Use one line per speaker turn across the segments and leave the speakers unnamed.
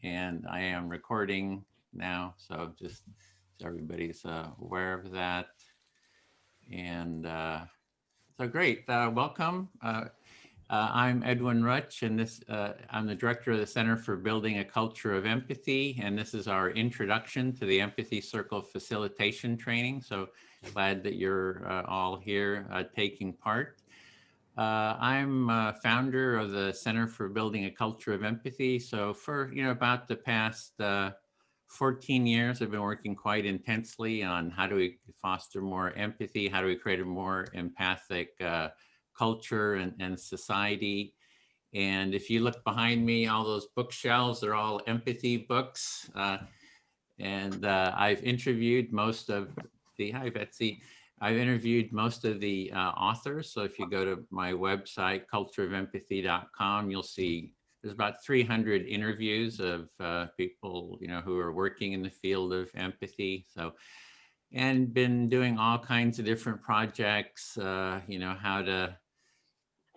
and I am recording now, so just so everybody's aware of that. And so great, welcome. I'm Edwin Rutch, and I'm the director of the Center for Building a Culture of Empathy, and this is our introduction to the Empathy Circle Facilitation Training. So glad that you're all here taking part. I'm founder of the Center for Building a Culture of Empathy. So for about the past 14 years, I've been working quite intensely on how do we foster more empathy, how do we create a more empathic culture and society. And if you look behind me, all those bookshelves, they're all empathy books. And I've interviewed most of hi Betsy, I've interviewed most of the authors. So if you go to my website, cultureofempathy.com, you'll see there's about 300 interviews of people, who are working in the field of empathy. So, and been doing all kinds of different projects, how to,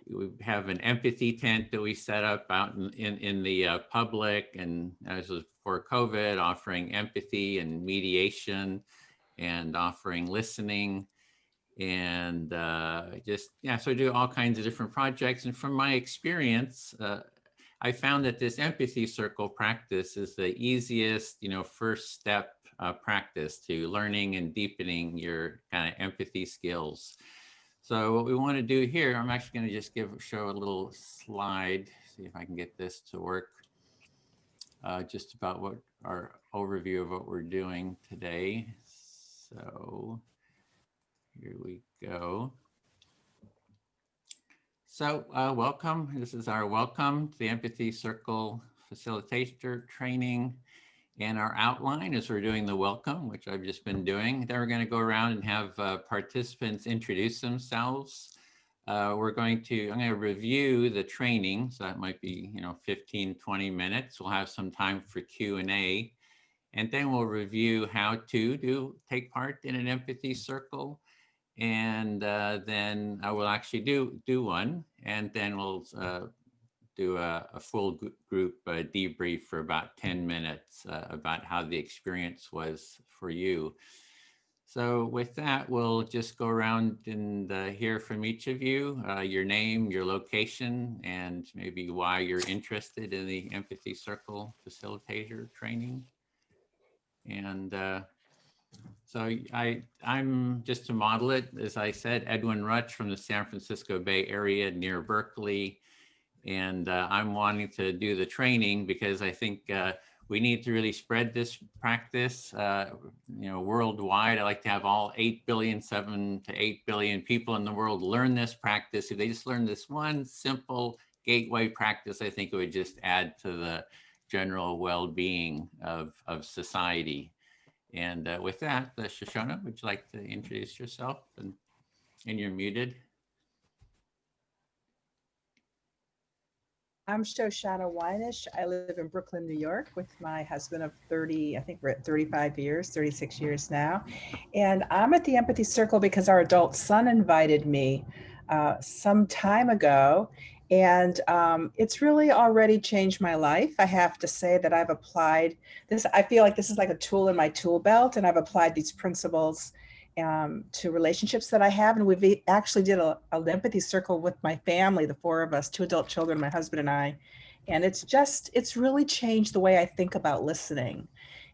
we have an empathy tent that we set up out in the public, and as was before COVID, offering empathy and mediation and offering listening and so I do all kinds of different projects. And from my experience, I found that this empathy circle practice is the easiest, first step practice to learning and deepening your kind of empathy skills. So what we want to do here, I'm actually going to just show a little slide, see if I can get this to work, just about what our overview of what we're doing today. So here we go. So welcome. This is our welcome to the Empathy Circle Facilitator Training. And our outline is we're doing the welcome, which I've just been doing. Then we're going to go around and have participants introduce themselves. I'm going to review the training. So that might be, 15, 20 minutes. We'll have some time for Q&A. And then we'll review how to take part in an empathy circle. And then I will actually do one, and then we'll do a full group debrief for about 10 minutes about how the experience was for you. So with that, we'll just go around and hear from each of you, your name, your location, and maybe why you're interested in the Empathy Circle Facilitator Training. And so I'm just to model it, as I said, Edwin Rutch from the San Francisco Bay Area near Berkeley. And I'm wanting to do the training because I think we need to really spread this practice, worldwide. I like to have all 7 to 8 billion people in the world learn this practice. If they just learn this one simple gateway practice, I think it would just add to the general well-being of society. And with that, Shoshana, would you like to introduce yourself? And you're muted.
I'm Shoshana Weinish. I live in Brooklyn, New York with my husband of 30, I think we're at 35 years, 36 years now. And I'm at the Empathy Circle because our adult son invited me some time ago. And it's really already changed my life. I have to say that I've applied this. I feel like this is like a tool in my tool belt, and I've applied these principles to relationships that I have. And we've actually did an empathy circle with my family, the 4 of us, 2 adult children, my husband and I. And it's really changed the way I think about listening.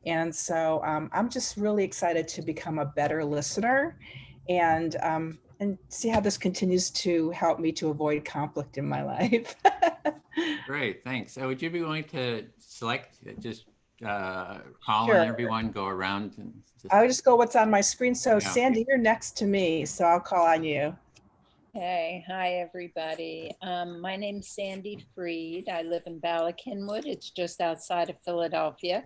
And so I'm just really excited to become a better listener and see how this continues to help me to avoid conflict in my life.
Great, thanks. So would you be willing to select, just call
Sure.
on everyone, go around? And
I'll just go what's on my screen. So
yeah.
Sandy, you're next to me, so I'll call on you.
Hey, hi everybody. My name's Sandy Freed. I live in Bala Cynwyd. It's just outside of Philadelphia.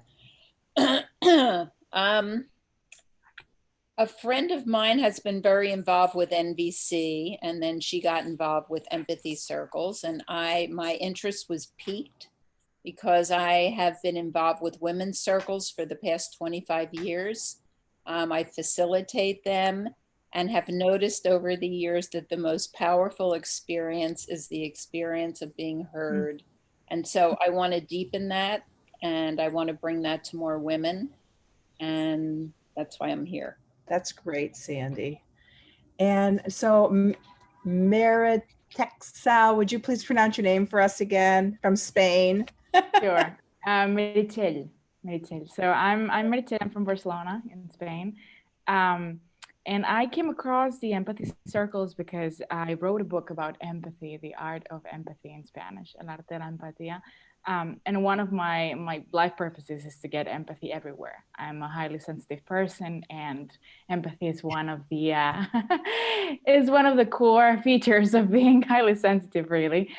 A friend of mine has been very involved with NVC, and then she got involved with empathy circles, and my interest was piqued because I have been involved with women's circles for the past 25 years. I facilitate them and have noticed over the years that the most powerful experience is the experience of being heard. And so I want to deepen that. and I want to bring that to more women. And that's why I'm here.
That's great, Sandy. And so Meritexal, would you please pronounce your name for us again, from Spain?
Sure. Meritxell. So I'm Meritxell. I'm from Barcelona in Spain. And I came across the empathy circles because I wrote a book about empathy, the art of empathy in Spanish, el arte de la empatía. And one of my life purposes is to get empathy everywhere. I'm a highly sensitive person, and empathy is one of the is one of the core features of being highly sensitive, really.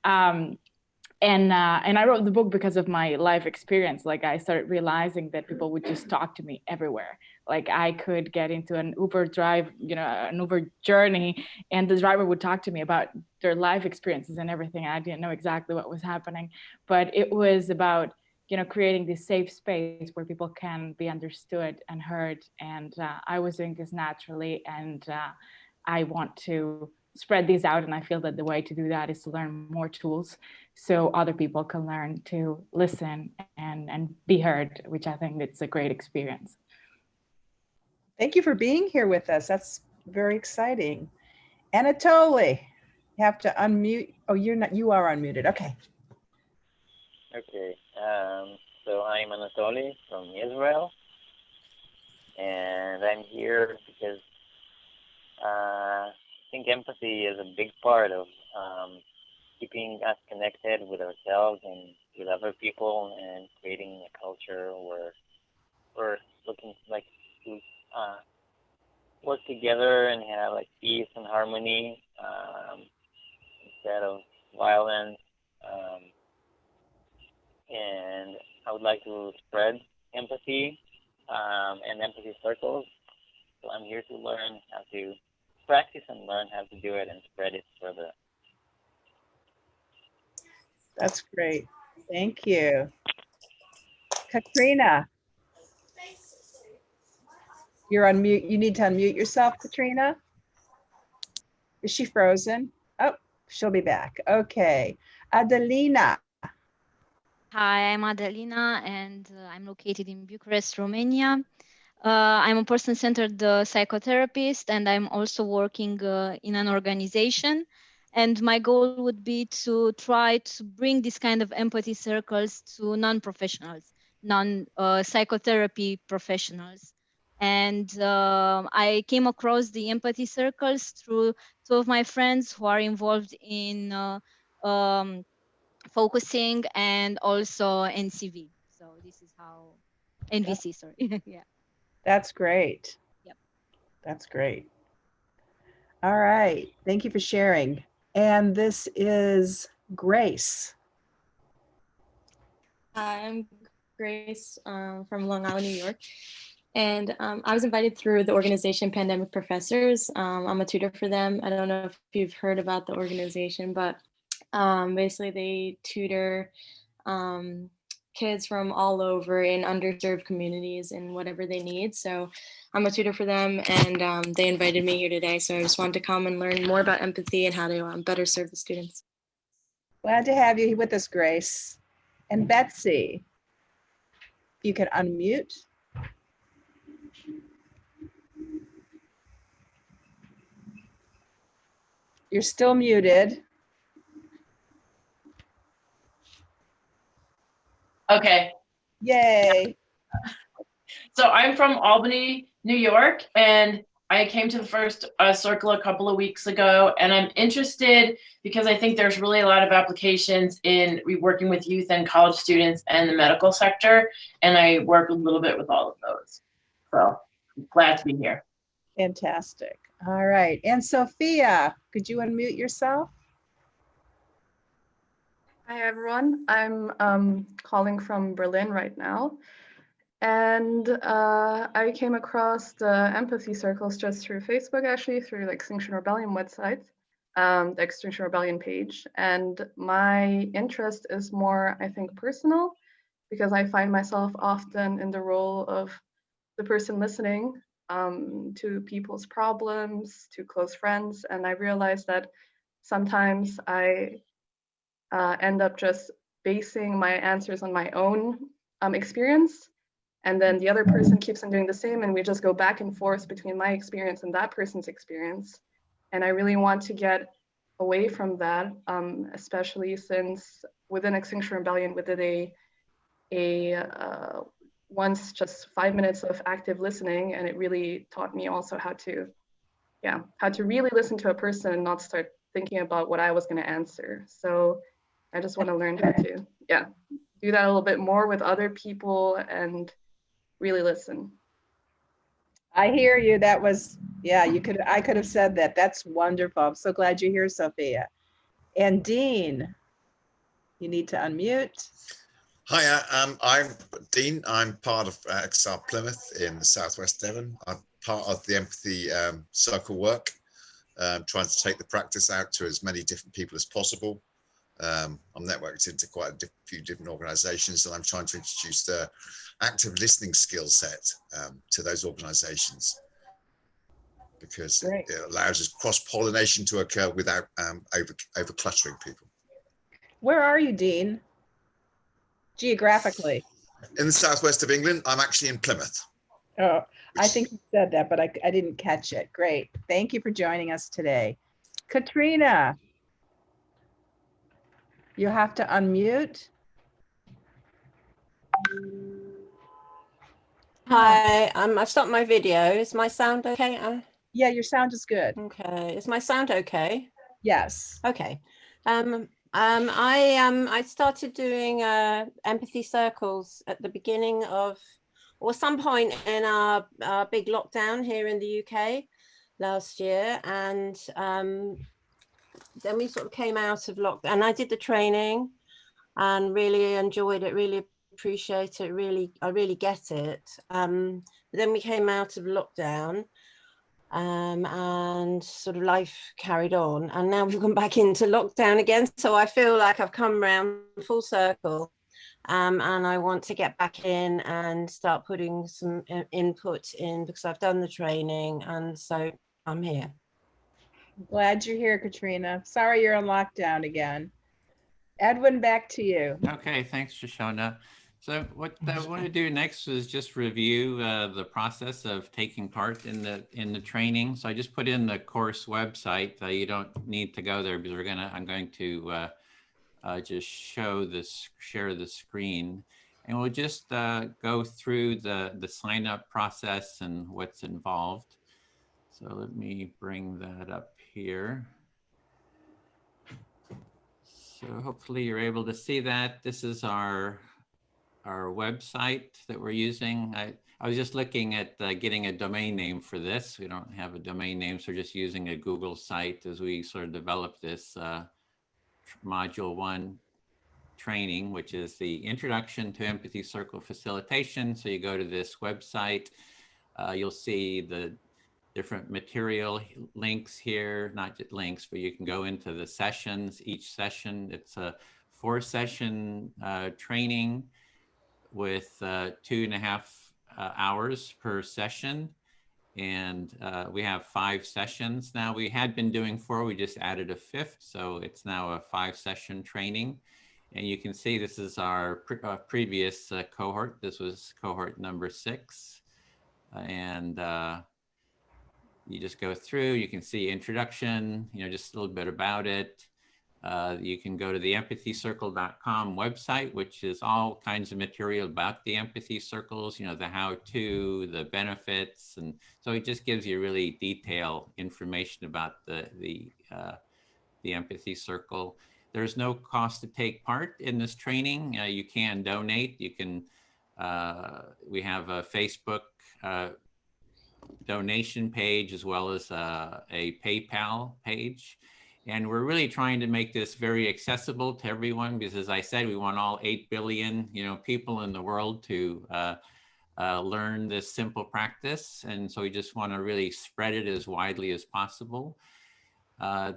And I wrote the book because of my life experience. Like, I started realizing that people would just talk to me everywhere. Like, I could get into an Uber drive, an Uber journey, and the driver would talk to me about their life experiences and everything. I didn't know exactly what was happening, but it was about, creating this safe space where people can be understood and heard. And I was doing this naturally, and I want to spread these out. And I feel that the way to do that is to learn more tools so other people can learn to listen and be heard, which I think it's a great experience.
Thank you for being here with us. That's very exciting. Anatoly, you have to unmute. Oh, you are unmuted. Okay.
Okay, so I'm Anatoly from Israel, and I'm here because I think empathy is a big part of keeping us connected with ourselves and with other people, and creating a culture where we're looking like to work together and have like peace and harmony instead of violence. And I would like to spread empathy and empathy circles. So I'm here to learn how to practice and learn how to do it and spread it further.
That's great. Thank you. Katrina, you're on mute. You need to unmute yourself, Katrina. Is she frozen? Oh, she'll be back. Okay. Adelina.
Hi, I'm Adelina, and I'm located in Bucharest, Romania. I'm a person-centered psychotherapist, and I'm also working in an organization. And my goal would be to try to bring this kind of empathy circles to non-professionals, non-psychotherapy professionals. And I came across the empathy circles through two of my friends who are involved in focusing and also NCV. So this is how NVC, sorry. Yeah.
That's great.
Yep.
That's great. All right. Thank you for sharing. And this is Grace.
I'm Grace from Long Island, New York. And I was invited through the organization Pandemic Professors. I'm a tutor for them. I don't know if you've heard about the organization, but basically they tutor kids from all over in underserved communities and whatever they need. So I'm a tutor for them, and they invited me here today. So I just wanted to come and learn more about empathy and how to better serve the students.
Glad to have you with us, Grace. And Betsy, you can unmute. You're still muted.
Okay.
Yay.
So I'm from Albany, New York, and I came to the first circle a couple of weeks ago, and I'm interested because I think there's really a lot of applications in working with youth and college students and the medical sector, and I work a little bit with all of those. So I'm glad to be here.
Fantastic. All right. And Sophia, could you unmute yourself?
Hi, everyone. I'm calling from Berlin right now. And I came across the empathy circles just through Facebook, actually, through like Extinction Rebellion website, the Extinction Rebellion page. And my interest is more, I think, personal, because I find myself often in the role of the person listening to people's problems, to close friends. And I realize that sometimes I end up just basing my answers on my own experience, and then the other person keeps on doing the same, and we just go back and forth between my experience and that person's experience. And I really want to get away from that, especially since within Extinction Rebellion we did once just 5 minutes of active listening, and it really taught me also how to really listen to a person and not start thinking about what I was going to answer. So I just want to learn how to do that a little bit more with other people and really listen.
I hear you. That was, I could have said that. That's wonderful. I'm so glad you're here, Sophia. And Dean, you need to unmute.
Hi, I'm Dean. I'm part of XR Plymouth in Southwest Devon. I'm part of the Empathy Circle work, trying to take the practice out to as many different people as possible. I'm networked into quite a few different organizations, and I'm trying to introduce the active listening skill set to those organizations, because it allows us cross-pollination to occur without over cluttering people.
Where are you, Dean? Geographically?
In the southwest of England. I'm actually in Plymouth.
Oh, I think you said that, but I didn't catch it. Great. Thank you for joining us today. Katrina, you have to unmute.
Hi, I've stopped my video. Is my sound okay?
Yeah, your sound is good.
Okay. Is my sound okay?
Yes.
Okay. I started doing empathy circles at the beginning of, or some point in our big lockdown here in the UK last year, and then we sort of came out of lockdown, and I did the training and really enjoyed it, really appreciate it, I really get it. But then we came out of lockdown, and sort of life carried on, and now we've gone back into lockdown again, so I feel like I've come around full circle, and I want to get back in and start putting some input in, because I've done the training, and so I'm here.
Glad you're here, Katrina. Sorry you're on lockdown again. Edwin, back to you.
Okay, thanks, Shoshana. So what I want to do next is just review the process of taking part in the training. So I just put in the course website. You don't need to go there, because I'm going to just share the screen, and we'll just go through the sign up process and what's involved. So let me bring that up here. So hopefully you're able to see that. This is our website that we're using. I was just looking at getting a domain name for this. We don't have a domain name, so we're just using a Google site as we sort of develop this Module 1 training, which is the Introduction to Empathy Circle Facilitation. So you go to this website, you'll see the different material links here, not just links, but you can go into the sessions. Each session, it's a 4-session training with 2.5 hours per session. And we have 5 sessions now. We had been doing 4, we just added a 5th. So it's now a 5-session training. And you can see this is our previous cohort. This was cohort number 6. And you just go through, you can see introduction, just a little bit about it. You can go to the Empathycircle.com website, which is all kinds of material about the empathy circles, the how-to, the benefits. And so it just gives you really detailed information about the empathy circle. There's no cost to take part in this training. You can donate. You can, we have a Facebook donation page, as well as a PayPal page. And we're really trying to make this very accessible to everyone, because as I said, we want all 8 billion people in the world to learn this simple practice. And so we just want to really spread it as widely as possible.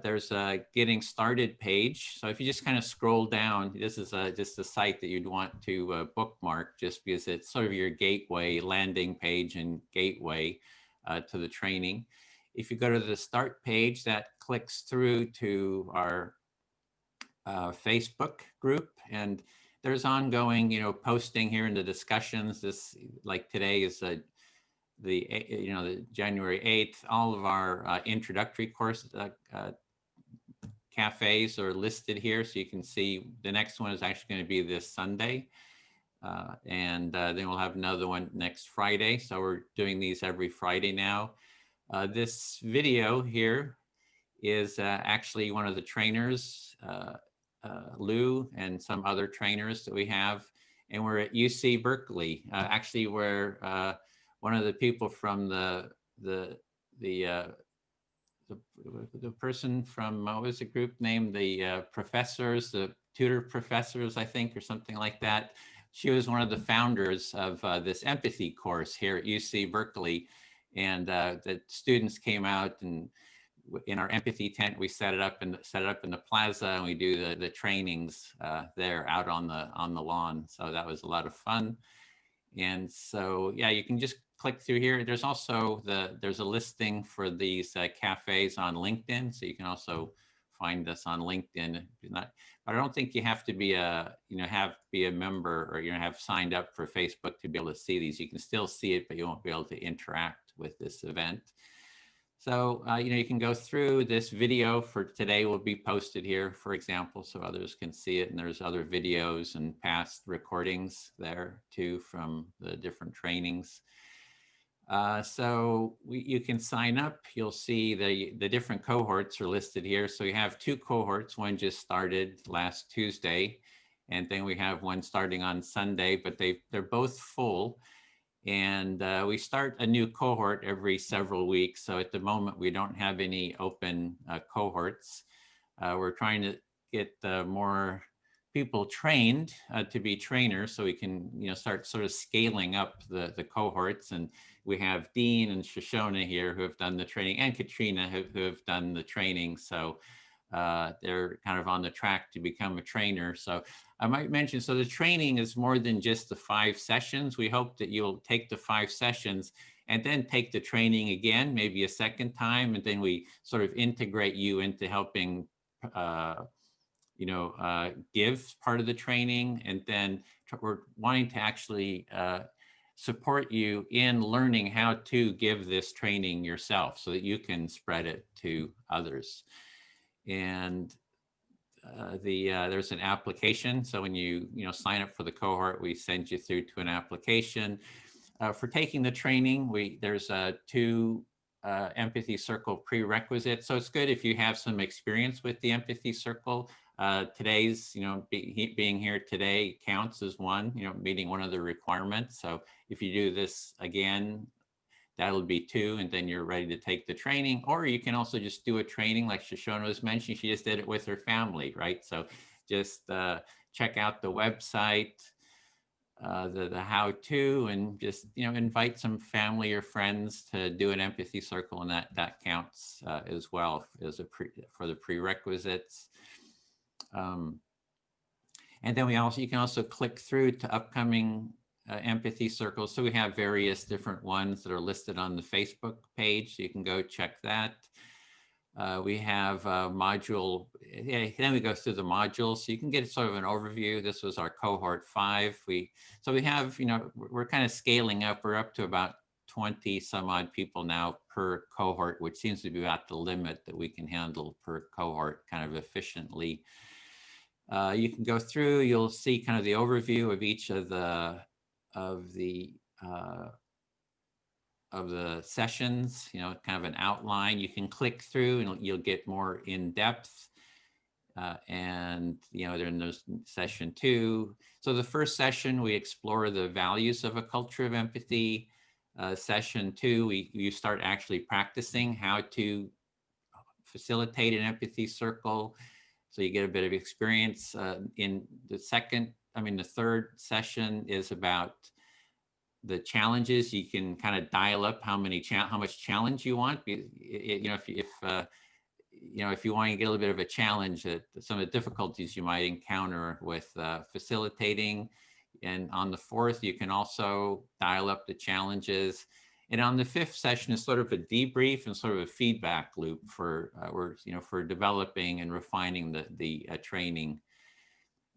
There's a getting started page. So if you just kind of scroll down, this is just a site that you'd want to bookmark, just because it's sort of your gateway, landing page and gateway to the training. If you go to the start page, that clicks through to our Facebook group. And there's ongoing, posting here in the discussions. This, like today is the January 8th. All of our introductory course cafes are listed here, so you can see the next one is actually going to be this Sunday. And then we'll have another one next Friday. So we're doing these every Friday now. This video here is actually one of the trainers, Lou, and some other trainers that we have. And we're at UC Berkeley, actually where one of the people from the person from, what was the group name? The professors, the tutor professors, I think, or something like that. She was one of the founders of this empathy course here at UC Berkeley. And the students came out, and in our empathy tent, we set it up in the plaza, and we do the trainings there out on the lawn. So that was a lot of fun. And so, yeah, you can just click through here. There's also there's a listing for these cafes on LinkedIn. So you can also find us on LinkedIn. But I don't think you have to be be a member, or have signed up for Facebook to be able to see these. You can still see it, but you won't be able to interact with this event. So, you can go through this video for today will be posted here, for example, so others can see it. And there's other videos and past recordings there too from the different trainings. So you can sign up. You'll see the different cohorts are listed here. So you have 2 cohorts. One just started last Tuesday, and then we have one starting on Sunday, but they're both full. And we start a new cohort every several weeks. So at the moment, we don't have any open cohorts. We're trying to get more people trained to be trainers, so we can start sort of scaling up the cohorts. And we have Dean and Shoshona here who have done the training, and Katrina who have done the training. So they're kind of on the track to become a trainer. So I might mention, so the training is more than just the 5 sessions. We hope that you'll take the 5 sessions and then take the training again, maybe a second time. And then we sort of integrate you into helping give part of the training. And then we're wanting to actually support you in learning how to give this training yourself so that you can spread it to others. And there's an application. So when you sign up for the cohort, we send you through to an application. For taking the training, there's 2 Empathy Circle prerequisites. So it's good if you have some experience with the Empathy Circle. Today's, being here today counts as one, meeting one of the requirements. So if you do this again, that'll be 2, and then you're ready to take the training. Or you can also just do a training like Shoshona was mentioning. She just did it with her family, right? So just check out the website, the how-to, and just invite some family or friends to do an empathy circle, and that counts as well as for the prerequisites. And then you can also click through to upcoming empathy circles. So we have various different ones that are listed on the Facebook page, so you can go check that. We have a module, then we go through the modules, so you can get sort of an overview. This was our cohort 5. So we have, we're kind of scaling up. We're up to about 20 some odd people now per cohort, which seems to be about the limit that we can handle per cohort kind of efficiently. You can go through, you'll see kind of the overview of each of the sessions, kind of an outline. You can click through and you'll get more in depth. And then there's session 2. So the first session, we explore the values of a culture of empathy. Session 2, you start actually practicing how to facilitate an empathy circle. So you get a bit of experience. In the third session is about the challenges. You can kind of dial up how much challenge you want. If you want to get a little bit of a challenge, some of the difficulties you might encounter with facilitating. And on the 4th, you can also dial up the challenges. And on the 5th session is sort of a debrief and sort of a feedback loop for developing and refining the training.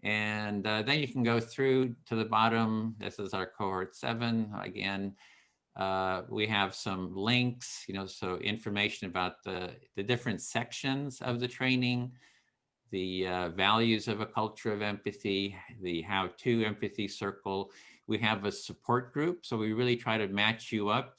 And then you can go through to the bottom. This is our cohort 7. Again, we have some links, so information about the different sections of the training, the values of a culture of empathy, the how-to empathy circle. We have a support group, so we really try to match you up.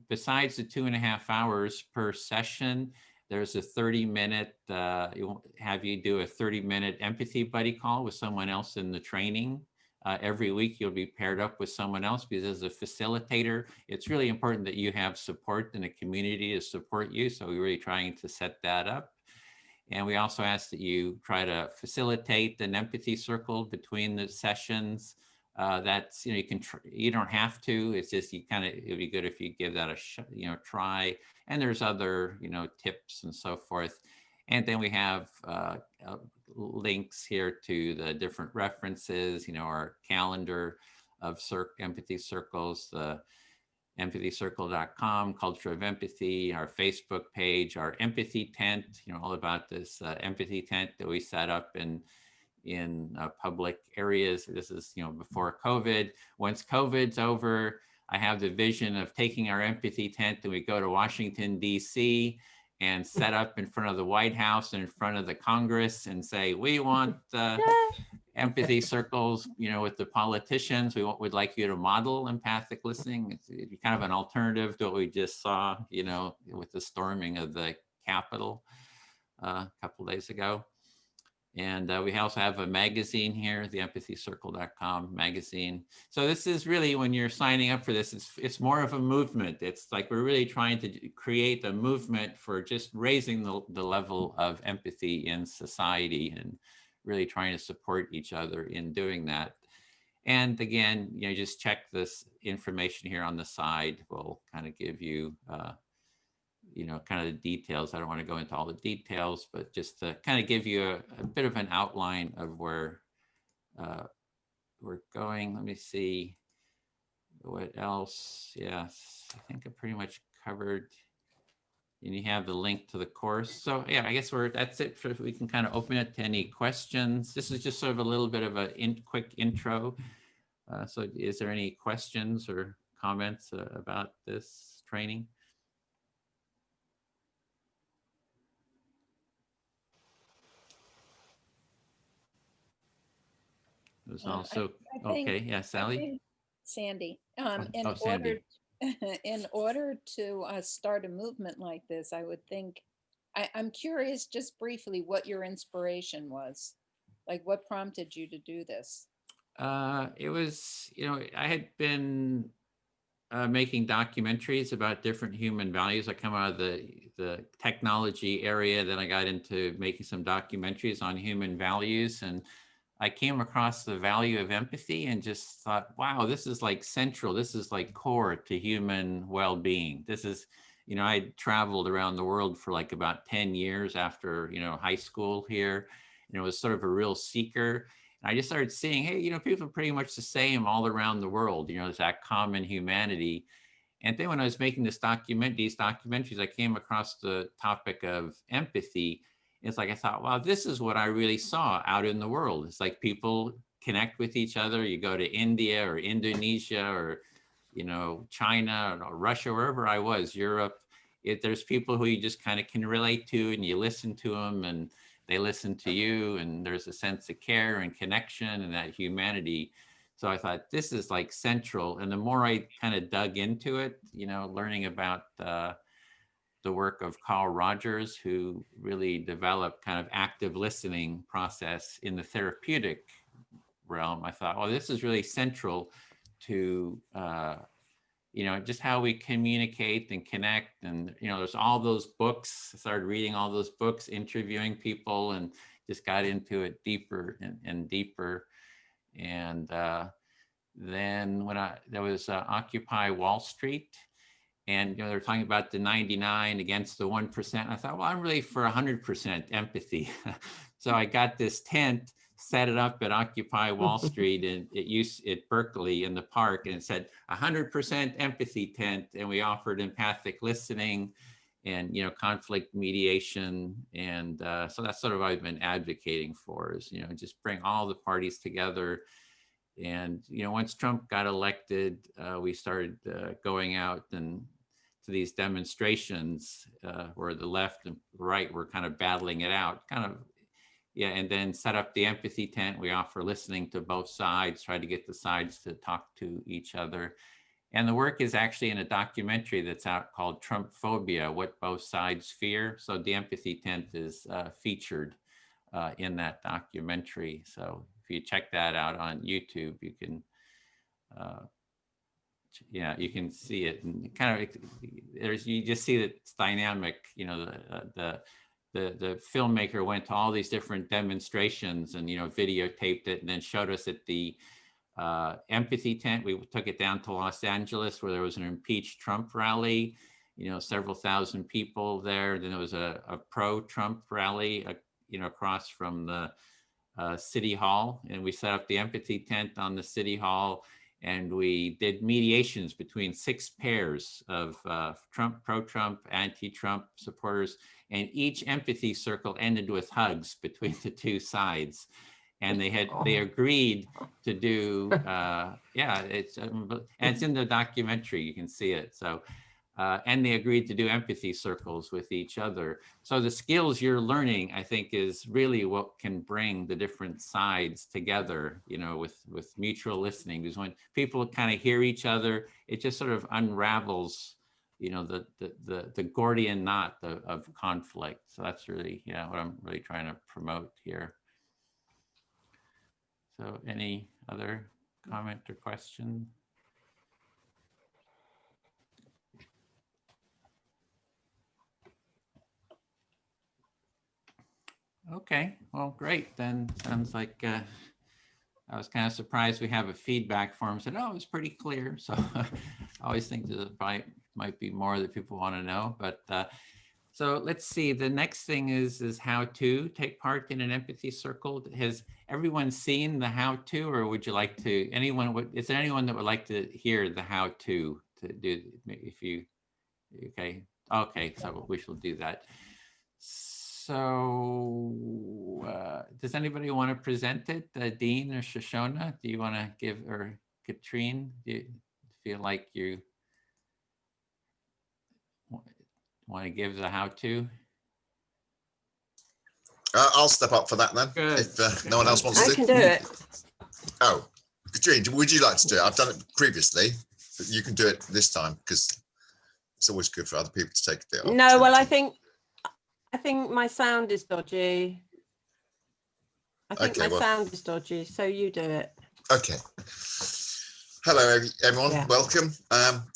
Besides the 2.5 hours per session, there's a 30-minute, have you do a 30-minute empathy buddy call with someone else in the training. Every week you'll be paired up with someone else, because as a facilitator, it's really important that you have support in a community to support you. So we're really trying to set that up. And we also ask that you try to facilitate an empathy circle between the sessions. That's, you don't have to, it's just it'd be good if you give that a try. And there's other, tips and so forth. And then we have links here to the different references, our calendar of empathy circles, the Empathycircle.com, Culture of Empathy, our Facebook page, our empathy tent, all about this empathy tent that we set up in public areas. This is, before COVID. Once COVID's over, I have the vision of taking our empathy tent and we go to Washington, D.C. and set up in front of the White House and in front of the Congress and say, we want empathy circles, with the politicians. We'd like you to model empathic listening. It's kind of an alternative to what we just saw, with the storming of the Capitol a couple days ago. And we also have a magazine here, the Empathycircle.com magazine. So this is really, when you're signing up for this, it's more of a movement. It's like we're really trying to create a movement for just raising the level of empathy in society, and really trying to support each other in doing that. And again, just check this information here on the side. We'll kind of give you, kind of the details. I don't want to go into all the details, but just to kind of give you a bit of an outline of where we're going. Let me see what else. Yes, I think I pretty much covered. And you have the link to the course. So yeah, I guess that's it. We can kind of open it to any questions. This is just sort of a little bit of a quick intro. So is there any questions or comments about this training? There's also, okay, yeah, Sally?
Sandy,
Sandy.
in order to start a movement like this, I would think, I'm curious just briefly what your inspiration was. Like, what prompted you to do this?
It was, I had been making documentaries about different human values. I come out of the technology area, then I got into making some documentaries on human values, and I came across the value of empathy and just thought, wow, this is like central. This is like core to human well-being. This is, I traveled around the world for like about 10 years after, high school here, and it was sort of a real seeker. And I just started seeing, hey, people are pretty much the same all around the world. There's that common humanity. And then when I was making these documentaries, I came across the topic of empathy. It's like, I thought, wow, this is what I really saw out in the world. It's like people connect with each other. You go to India or Indonesia or, China or Russia, wherever I was, Europe. There's people who you just kind of can relate to, and you listen to them and they listen to you, and there's a sense of care and connection and that humanity. So I thought this is like central. And the more I kind of dug into it, learning about the work of Carl Rogers, who really developed kind of active listening process in the therapeutic realm, I thought, well, this is really central to, just how we communicate and connect. And, there's all those books. I started reading all those books, interviewing people, and just got into it deeper and deeper. And then when there was Occupy Wall Street, and they're talking about the 99 against the 1%. I thought, well, I'm really for 100% empathy. So I got this tent, set it up at Occupy Wall Street and at Berkeley in the park, and it said 100% empathy tent. And we offered empathic listening and conflict mediation. And so that's sort of what I've been advocating for, is just bring all the parties together. And once Trump got elected, we started going out and to these demonstrations where the left and right were kind of battling it out, and then set up the empathy tent. We offer listening to both sides, try to get the sides to talk to each other. And the work is actually in a documentary that's out called Trump Phobia, What Both Sides Fear. So the empathy tent is featured in that documentary. So if you check that out on YouTube, you can, you can see it, and you just see that it's dynamic. The filmmaker went to all these different demonstrations and videotaped it, and then showed us at the empathy tent. We took it down to Los Angeles, where there was an impeach Trump rally, several thousand people there. Then there was a pro-Trump rally, across from the City Hall, and we set up the empathy tent on the City Hall, and we did mediations between 6 pairs of Trump, pro-Trump, anti-Trump supporters, and each empathy circle ended with hugs between the 2 sides. And they agreed to do, it's in the documentary, you can see it. So, and they agreed to do empathy circles with each other. So the skills you're learning, I think, is really what can bring the different sides together, with mutual listening. Because when people kind of hear each other, it just sort of unravels, the Gordian knot of conflict. So that's really, what I'm really trying to promote here. So any other comment or question? Okay, well, great. Then sounds like I was kind of surprised we have a feedback form. Said, oh, it was pretty clear. So I always think there might be more that people want to know. But so let's see. The next thing is how to take part in an empathy circle. Has everyone seen the how to, or would you like to? Is there anyone that would like to hear the how to do? If you, okay, so we shall do that. So does anybody want to present it? Dean or Shoshona, do you want to give, or Katrine, do you feel like you want to give the how-to?
I'll step up for that then.
Good.
If no one else wants to.
I can do it.
Oh, Katrine, would you like to do it? I've done it previously, but you can do it this time, because it's always good for other people to take the opportunity.
No, well, I think my sound is dodgy. My sound is dodgy, so you do it.
Okay. Hello, everyone.
Yeah.
Welcome.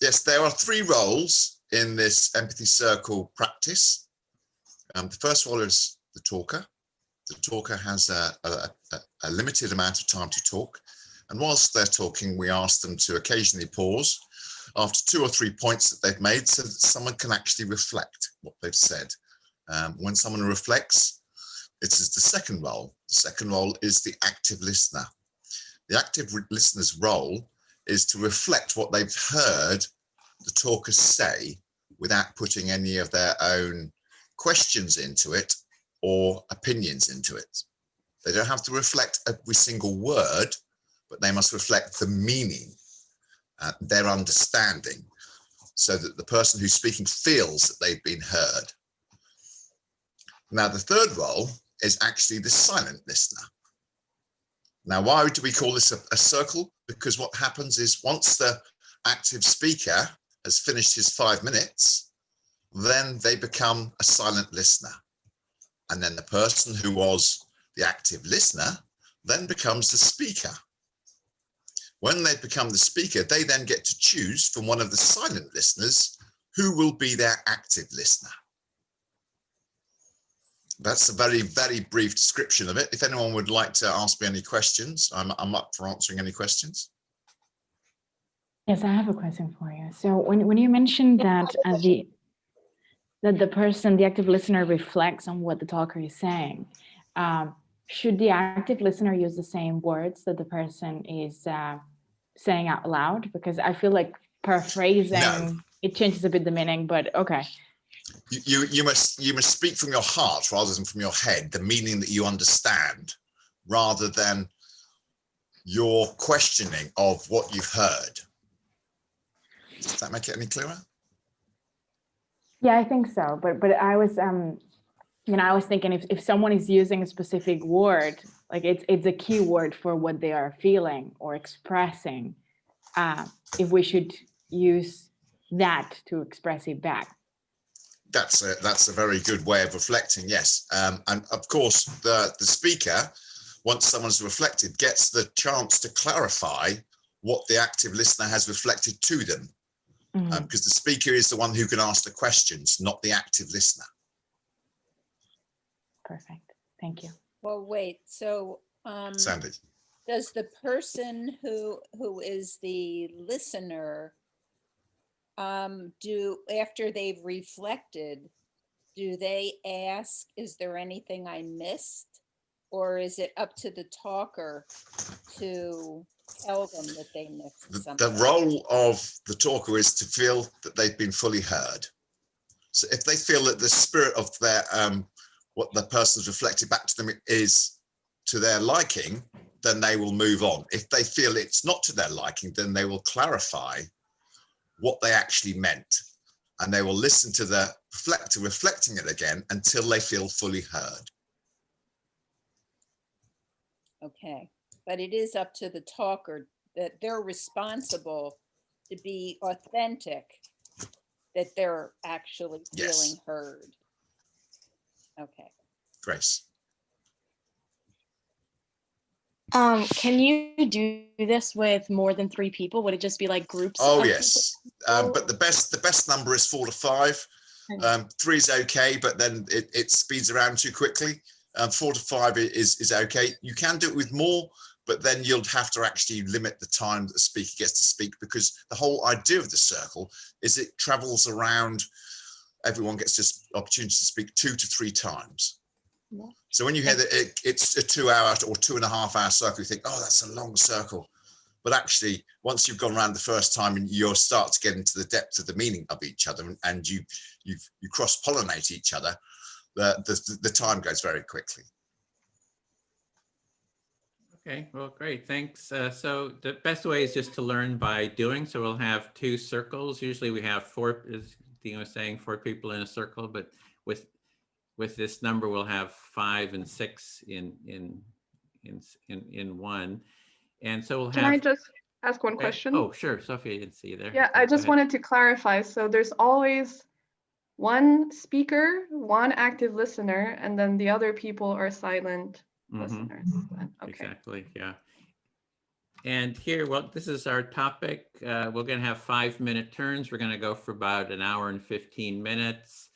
Yes, there are 3 roles in this empathy circle practice. The first role is the talker. The talker has a limited amount of time to talk. And whilst they're talking, we ask them to occasionally pause after 2 or 3 points that they've made, so that someone can actually reflect what they've said. When someone reflects, it is the second role. The second role is the active listener. The active listener's role is to reflect what they've heard the talker say without putting any of their own questions into it or opinions into it. They don't have to reflect every single word, but they must reflect the meaning, their understanding, so that the person who's speaking feels that they've been heard. Now, the third role is actually the silent listener. Now, why do we call this a circle? Because what happens is once the active speaker has finished his 5 minutes, then they become a silent listener. And then the person who was the active listener then becomes the speaker. When they become the speaker, they then get to choose from one of the silent listeners who will be their active listener. That's a very, very brief description of it. If anyone would like to ask me any questions, I'm up for answering any questions.
Yes, I have a question for you. So when you mentioned that the active listener reflects on what the talker is saying, should the active listener use the same words that the person is saying out loud? Because I feel like paraphrasing, it changes a bit the meaning, but okay.
You must speak from your heart rather than from your head, the meaning that you understand, rather than your questioning of what you've heard. Does that make it any clearer?
Yeah, I think so. But I was I was thinking if someone is using a specific word, like it's a key word for what they are feeling or expressing, if we should use that to express it back.
That's a very good way of reflecting, yes. And of course, the speaker, once someone's reflected, gets the chance to clarify what the active listener has reflected to them. Because the speaker is the one who can ask the questions, not the active listener.
Perfect. Thank you.
Well, wait, so
Sandy.
does the person who is the listener do, after they've reflected, do they ask, is there anything I missed? Or is it up to the talker to tell them that they missed something?
The role of the talker is to feel that they've been fully heard. So if they feel that the spirit of their what the person's reflected back to them is to their liking, then they will move on. If they feel it's not to their liking, then they will clarify what they actually meant, and they will listen to the reflector reflecting it again until they feel fully heard.
Okay, but it is up to the talker, that they're responsible to be authentic, that they're actually feeling heard. Okay.
Grace.
Can you do this with more than 3 people? Would it just be like groups?
Oh yes, but the best number is 4 to 5. 3 is okay, but then it speeds around too quickly. 4 to 5 is okay. You can do it with more, but then you'll have to actually limit the time that the speaker gets to speak, because the whole idea of the circle is it travels around. Everyone gets this opportunity to speak 2 to 3 times. Yeah. So when you hear that it's a 2-hour or 2.5-hour circle, you think, oh, that's a long circle. But actually, once you've gone around the first time, and you'll start to get into the depth of the meaning of each other, and you cross-pollinate each other, the time goes very quickly.
Okay, well, great, thanks. So the best way is just to learn by doing. So we'll have 2 circles. Usually we have 4, as Dean was saying, 4 people in a circle, but with this number, we'll have 5 and 6 in one. And so we'll have.
Can I just ask one question?
Oh, sure, Sophie, I didn't see you there.
Yeah, I just wanted to clarify. So there's always one speaker, one active listener, and then the other people are silent listeners. Okay.
Exactly, yeah. And here, well, this is our topic. We're going to have 5-minute turns. We're going to go for about 1 hour and 15 minutes.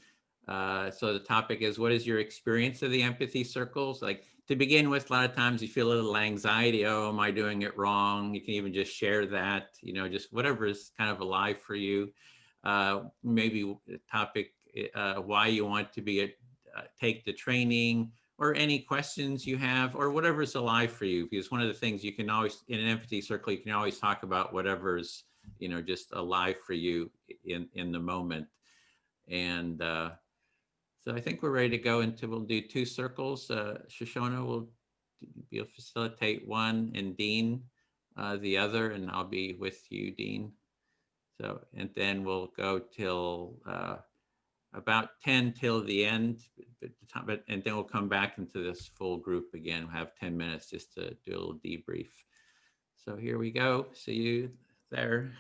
So the topic is, what is your experience of the empathy circles? Like, to begin with, a lot of times you feel a little anxiety. Oh, am I doing it wrong? You can even just share that, just whatever is kind of alive for you. Maybe the topic, why you want to take the training, or any questions you have, or whatever's alive for you. Because one of the things you can always, in an empathy circle, you can always talk about whatever's, just alive for you in the moment. And so I think we're ready to go into, we'll do 2 circles. Shoshona will facilitate one, and Dean the other, and I'll be with you, Dean. So, and then we'll go till about 10 till the end, and then we'll come back into this full group again. We'll have 10 minutes just to do a little debrief. So here we go. See you there.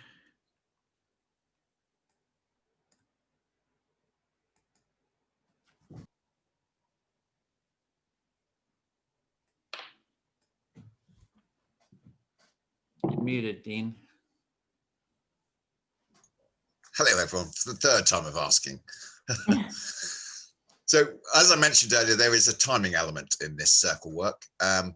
You're muted, Dean.
Hello, everyone, for the 3rd time of asking. So, as I mentioned earlier, there is a timing element in this circle work. And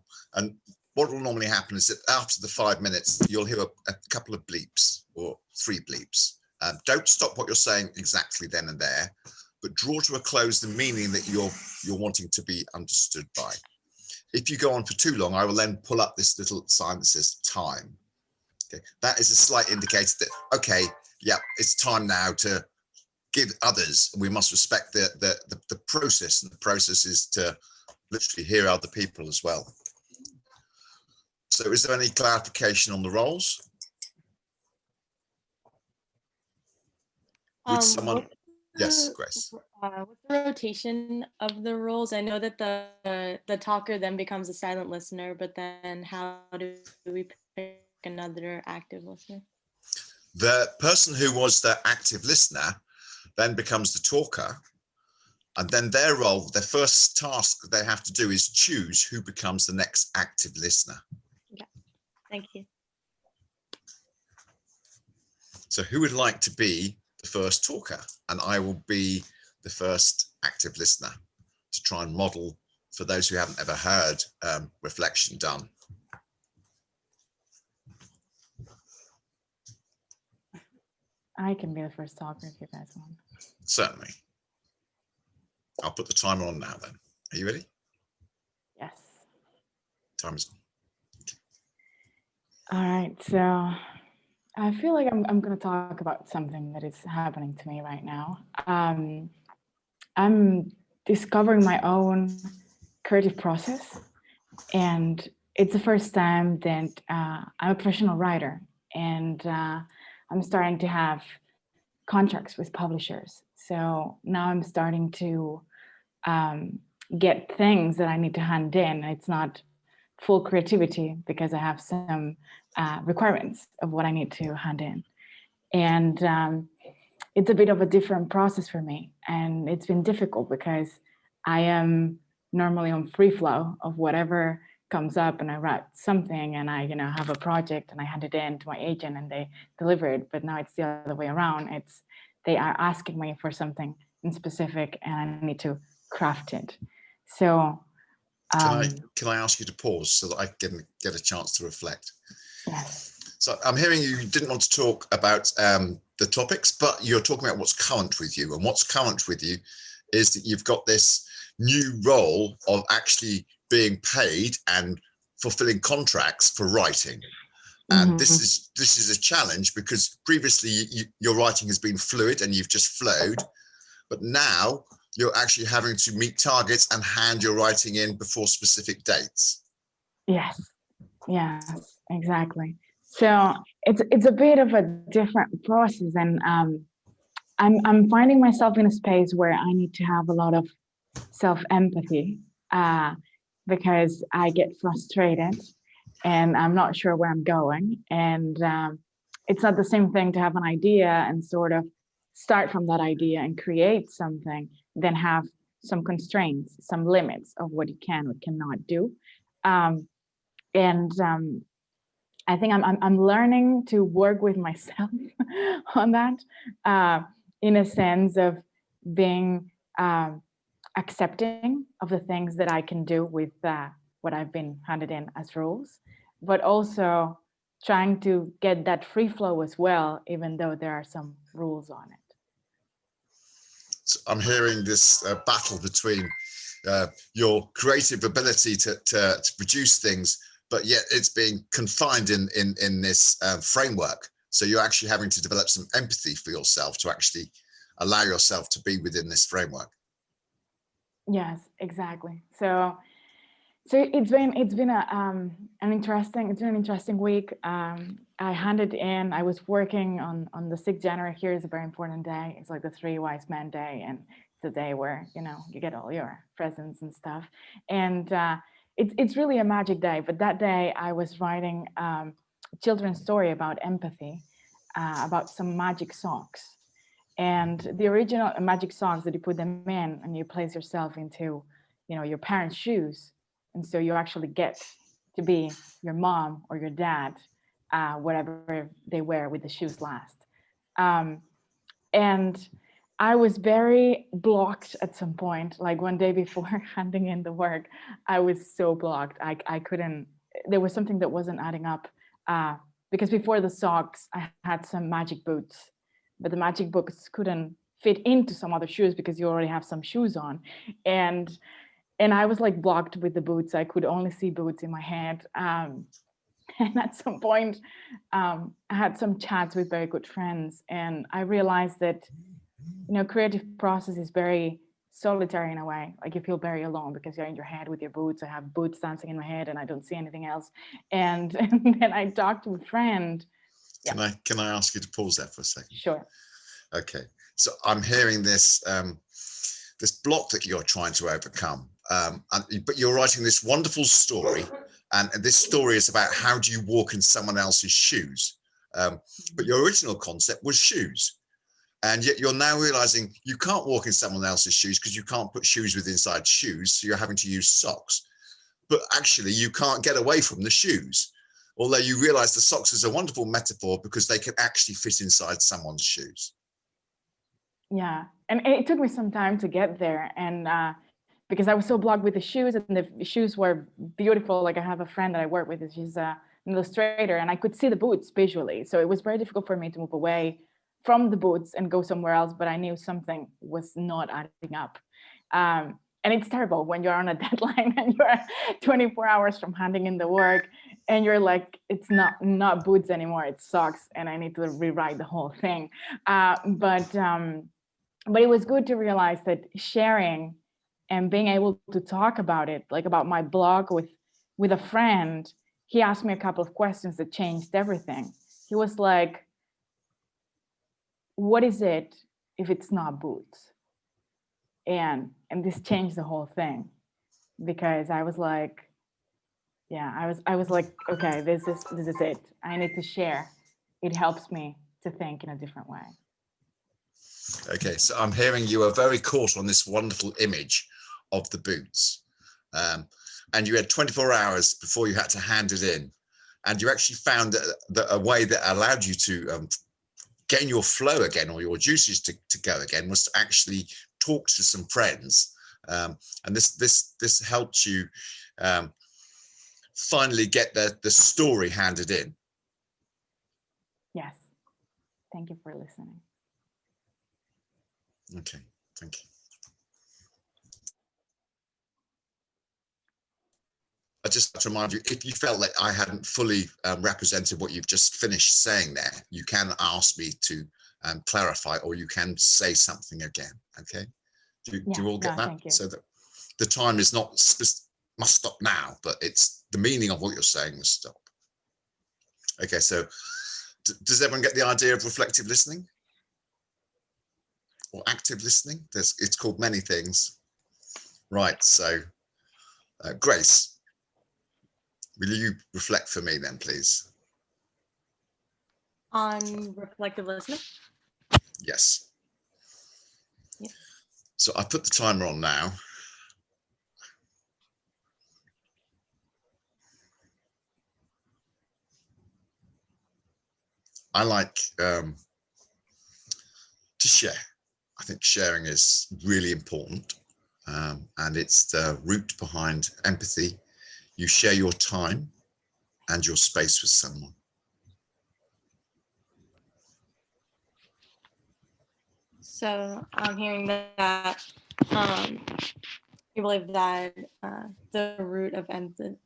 what will normally happen is that after the 5 minutes, you'll hear a couple of bleeps, or 3 bleeps. Don't stop what you're saying exactly then and there, but draw to a close the meaning that you're wanting to be understood by. If you go on for too long, I will then pull up this little sign that says time. Okay, that is a slight indicator that, okay, yeah, it's time now to give others. We must respect the process, and the process is to literally hear other people as well. So is there any clarification on the roles? Would someone? Yes, Grace.
What's the rotation of the roles? I know that the talker then becomes a silent listener, but then how do we pick another active listener?
The person who was the active listener then becomes the talker, and then their role, their first task they have to do is choose who becomes the next active listener.
Yeah, thank you.
So who would like to be the first talker? And I will be the first active listener to try and model for those who haven't ever heard reflection done.
I can be the first talker if you guys want.
Certainly. I'll put the timer on now then. Are you ready?
Yes.
Timer's on.
All right, so I feel like I'm going to talk about something that is happening to me right now. I'm discovering my own creative process, and it's the first time that I'm a professional writer, and I'm starting to have contracts with publishers. So now I'm starting to get things that I need to hand in. It's not full creativity because I have some requirements of what I need to hand in. And it's a bit of a different process for me. And it's been difficult because I am normally on free flow of whatever comes up, and I write something and I have a project and I hand it in to my agent and they deliver it. But now it's the other way around. They are asking me for something in specific and I need to craft it. So
can I ask you to pause so that I can get a chance to reflect?
Yes.
So I'm hearing you didn't want to talk about the topics, but you're talking about what's current with you. And what's current with you is that you've got this new role of actually being paid and fulfilling contracts for writing. And this is a challenge because previously your writing has been fluid and you've just flowed, but now you're actually having to meet targets and hand your writing in before specific dates.
Yes, exactly. So it's a bit of a different process, and I'm finding myself in a space where I need to have a lot of self-empathy because I get frustrated and I'm not sure where I'm going. And it's not the same thing to have an idea and sort of start from that idea and create something, then have some constraints, some limits of what you can or cannot do. I think I'm learning to work with myself on that, in a sense of being accepting of the things that I can do with what I've been handed in as rules, but also trying to get that free flow as well, even though there are some rules on it.
So I'm hearing this battle between your creative ability to produce things, but yet it's being confined in this framework. So you're actually having to develop some empathy for yourself to actually allow yourself to be within this framework.
Yes, exactly. So it's been an interesting week. I handed in. I was working on the 6th January. Here is a very important day. It's like the 3 Wise Men Day, and it's a day where you get all your presents and stuff. And it's really a magic day. But that day I was writing a children's story about empathy, about some magic socks. And the original magic socks that you put them in and you place yourself into, your parents' shoes. And so you actually get to be your mom or your dad, whatever they wear with the shoes last. And I was very blocked at some point, like one day before handing in the work, I was so blocked. I couldn't, there was something that wasn't adding up because before the socks, I had some magic boots, but the magic boots couldn't fit into some other shoes because you already have some shoes on. And I was like blocked with the boots. I could only see boots in my head. And at some point, I had some chats with very good friends, and I realized that creative process is very solitary in a way. Like you feel very alone because you're in your head with your boots. I have boots dancing in my head and I don't see anything else. And then I talked to a friend. Yeah.
Can I ask you to pause there for a second?
Sure.
Okay. So I'm hearing this this block that you're trying to overcome, but you're writing this wonderful story, and this story is about how do you walk in someone else's shoes. But your original concept was shoes. And yet you're now realizing you can't walk in someone else's shoes because you can't put shoes with inside shoes. So you're having to use socks. But actually, you can't get away from the shoes. Although you realize the socks is a wonderful metaphor because they can actually fit inside someone's shoes.
Yeah. And it took me some time to get there. And because I was so blocked with the shoes, and the shoes were beautiful. Like I have a friend that I work with, and she's an illustrator, and I could see the boots visually. So it was very difficult for me to move away from the boots and go somewhere else, but I knew something was not adding up. And it's terrible when you're on a deadline and you're 24 hours from handing in the work and you're like, it's not boots anymore, it's socks, and I need to rewrite the whole thing. But it was good to realize that sharing and being able to talk about it, like about my blog with a friend, he asked me a couple of questions that changed everything. He was like, what is it if it's not boots? And this changed the whole thing, because I was like, yeah, I was like, okay, this is it. I need to share. It helps me to think in a different way.
Okay, so I'm hearing you are very caught on this wonderful image of the boots. And you had 24 hours before you had to hand it in. And you actually found that a way that allowed you to gain your flow again, or your juices to go again, was to actually talk to some friends. And this helped you finally get the story handed in.
Yes. Thank you for listening.
Okay, thank you. I just have to remind you, if you felt that I hadn't fully represented what you've just finished saying there, you can ask me to clarify, or you can say something again. Okay? Do you all get that?
Thank you.
So that the time is not must stop now, but it's the meaning of what you're saying must stop. Okay, so does everyone get the idea of reflective listening or active listening? It's called many things. Right, so Grace, will you reflect for me then, please?
On reflective listening?
Yes.
Yeah.
So I put the timer on now. I like to share. I think sharing is really important, and it's the root behind empathy. You share your time and your space with someone.
So I'm hearing that you believe that the root of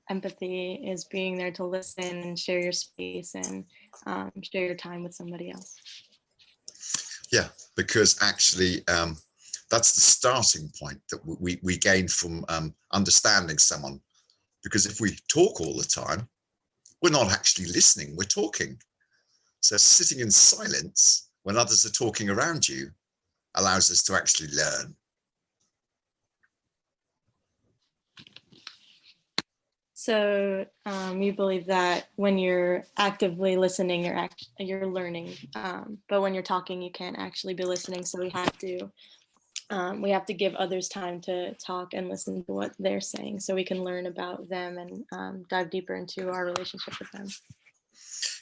empathy is being there to listen and share your space and share your time with somebody else.
Yeah, because actually that's the starting point that we gain from understanding someone. Because if we talk all the time, we're not actually listening, we're talking. So sitting in silence when others are talking around you allows us to actually learn.
So you believe that when you're actively listening, you're learning, but when you're talking, you can't actually be listening. So we have to give others time to talk and listen to what they're saying, so we can learn about them and dive deeper into our relationship with them.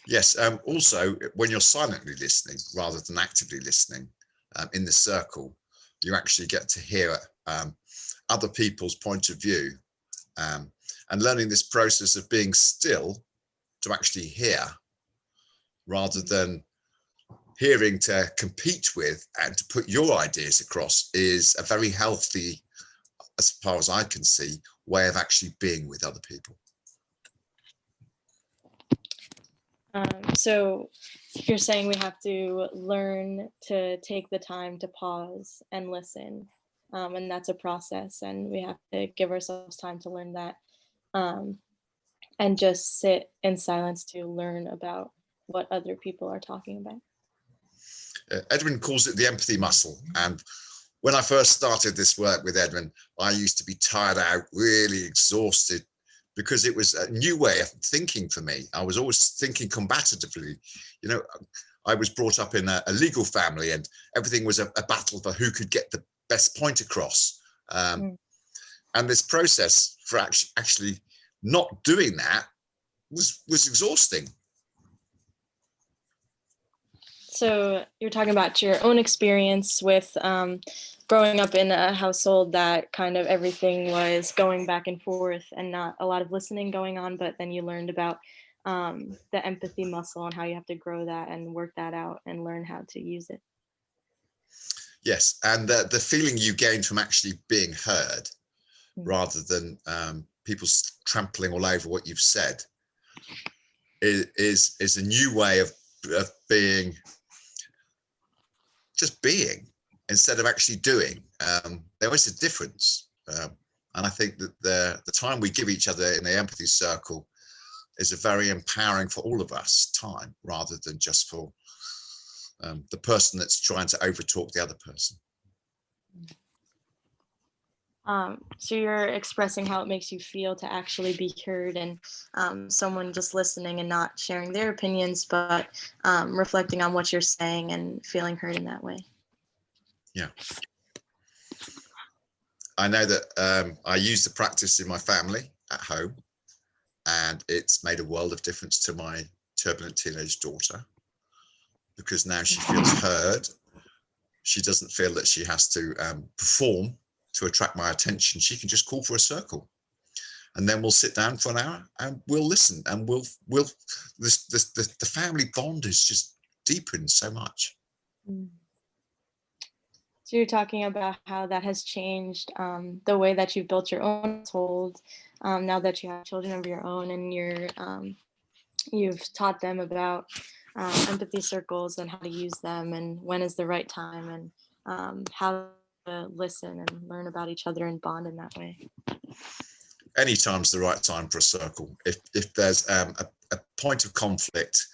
Yes. Also, when you're silently listening rather than actively listening in the circle, you actually get to hear other people's point of view. And learning this process of being still to actually hear rather than hearing to compete with and to put your ideas across is a very healthy, as far as I can see, way of actually being with other people.
So you're saying we have to learn to take the time to pause and listen. And that's a process, and we have to give ourselves time to learn that, and just sit in silence to learn about what other people are talking about.
Edwin calls it the empathy muscle. And when I first started this work with Edwin, I used to be tired out, really exhausted, because it was a new way of thinking for me. I was always thinking combatively. You know, I was brought up in a legal family, and everything was a battle for who could get the best point across. And this process for actually not doing that was exhausting.
So you're talking about your own experience with growing up in a household that kind of everything was going back and forth and not a lot of listening going on, but then you learned about the empathy muscle and how you have to grow that and work that out and learn how to use it.
Yes, and the feeling you gain from actually being heard, rather than people trampling all over what you've said, is a new way of being, just being, instead of actually doing. There is a difference, and I think that the time we give each other in the empathy circle is a very empowering for all of us time, rather than just for the person that's trying to overtalk the other person.
So you're expressing how it makes you feel to actually be heard, and someone just listening and not sharing their opinions, but reflecting on what you're saying and feeling heard in that way.
Yeah. I know that I use the practice in my family at home, and it's made a world of difference to my turbulent teenage daughter, because now she feels heard. She doesn't feel that she has to perform to attract my attention. She can just call for a circle, and then we'll sit down for an hour and we'll listen, and the family bond is just deepened so much.
So you're talking about how that has changed the way that you've built your own household, now that you have children of your own, and you've taught them about empathy circles and how to use them and when is the right time, and how to listen and learn about each other and bond in that way.
Anytime's the right time for a circle. If there's a point of conflict,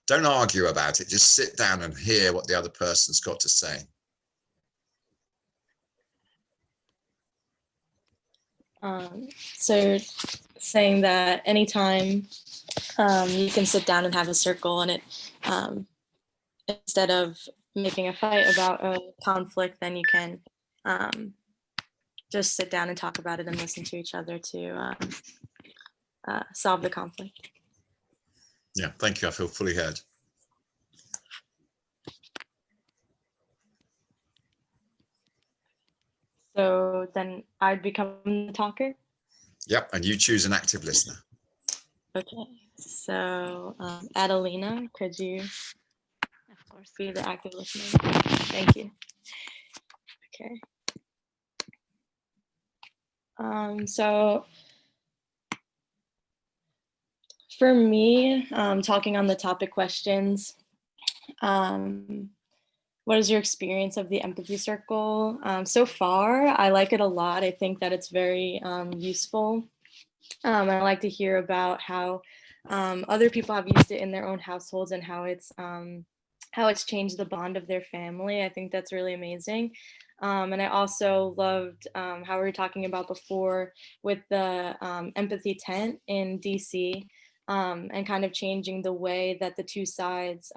don't argue about it. Just sit down and hear what the other person's got to say.
So you're saying that anytime you can sit down and have a circle, and it instead of making a fight about a conflict, then you can just sit down and talk about it and listen to each other to solve the conflict.
Yeah, thank you. I feel fully heard.
So then I'd become the talker?
Yep, and you choose an active listener.
Okay, so Adelina, could you
Of course.
be the active listener? Thank you. Okay. So for me, talking on the topic questions, what is your experience of the Empathy Circle? So far, I like it a lot. I think that it's very useful. I like to hear about how other people have used it in their own households and how it's changed the bond of their family. I think that's really amazing. And I also loved how we were talking about before with the empathy tent in DC, and kind of changing the way that the two sides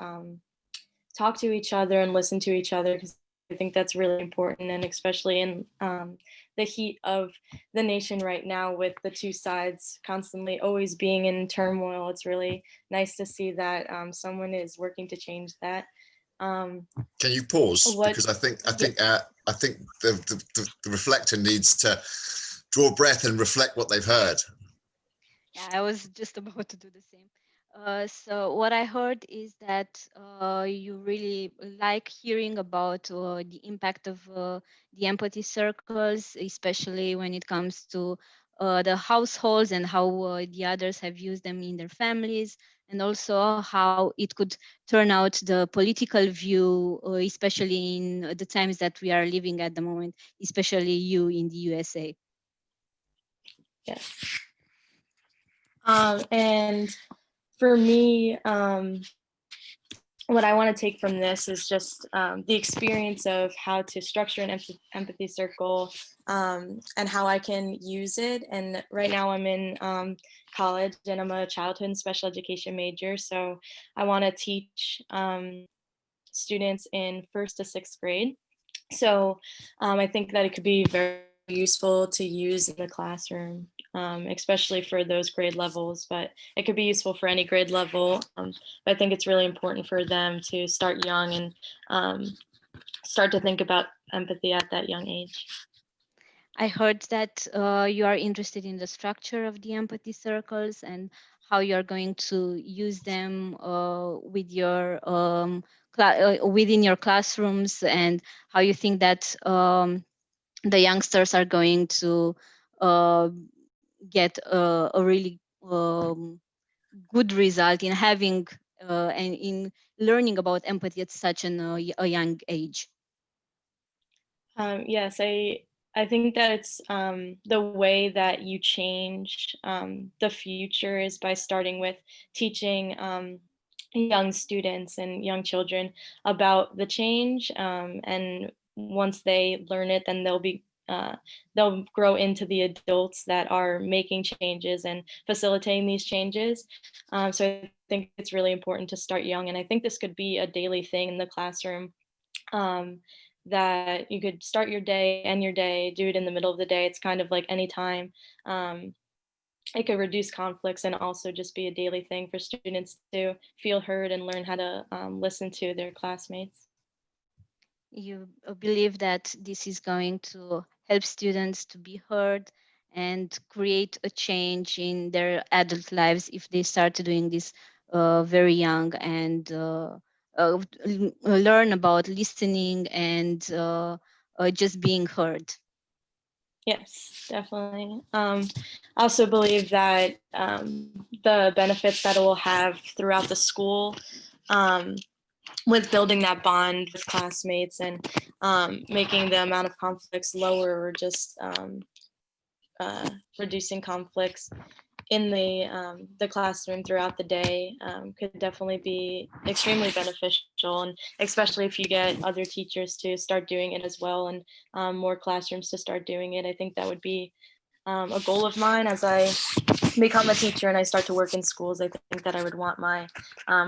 talk to each other and listen to each other, because I think that's really important, and especially in the heat of the nation right now, with the two sides constantly always being in turmoil. It's really nice to see that someone is working to change that.
Can you pause? Because I think the reflector needs to draw breath and reflect what they've heard.
Yeah, I was just about to do the same. So what I heard is that you really like hearing about the impact of the empathy circles, especially when it comes to the households and how the others have used them in their families. and also how it could turn out the political view, especially in the times that we are living at the moment, especially you in the USA.
Yes. And for me, what I want to take from this is just the experience of how to structure an empathy circle and how I can use it. And right now I'm in college and I'm a childhood and special education major. So I want to teach students in 1st to 6th grade. So I think that it could be very useful to use in the classroom, especially for those grade levels, but it could be useful for any grade level. But I think it's really important for them to start young and start to think about empathy at that young age.
I heard that you are interested in the structure of the empathy circles and how you are going to use them with your within your classrooms, and how you think that the youngsters are going to get a really good result in having and in learning about empathy at such a young age.
Yes, I think that it's the way that you change the future is by starting with teaching young students and young children about the change, and once they learn it, then they'll grow into the adults that are making changes and facilitating these changes. So I think it's really important to start young, and I think this could be a daily thing in the classroom. That you could start your day, end your day, do it in the middle of the day. It's kind of like any time. It could reduce conflicts and also just be a daily thing for students to feel heard and learn how to listen to their classmates.
You believe that this is going to help students to be heard and create a change in their adult lives if they start doing this very young, and learn about listening and just being heard.
Yes, definitely. I also believe that the benefits that it will have throughout the school with building that bond with classmates and making the amount of conflicts lower, or just reducing conflicts in the classroom throughout the day could definitely be extremely beneficial, and especially if you get other teachers to start doing it as well, and more classrooms to start doing it. I think that would be a goal of mine as I become a teacher and I start to work in schools. I think that I would want my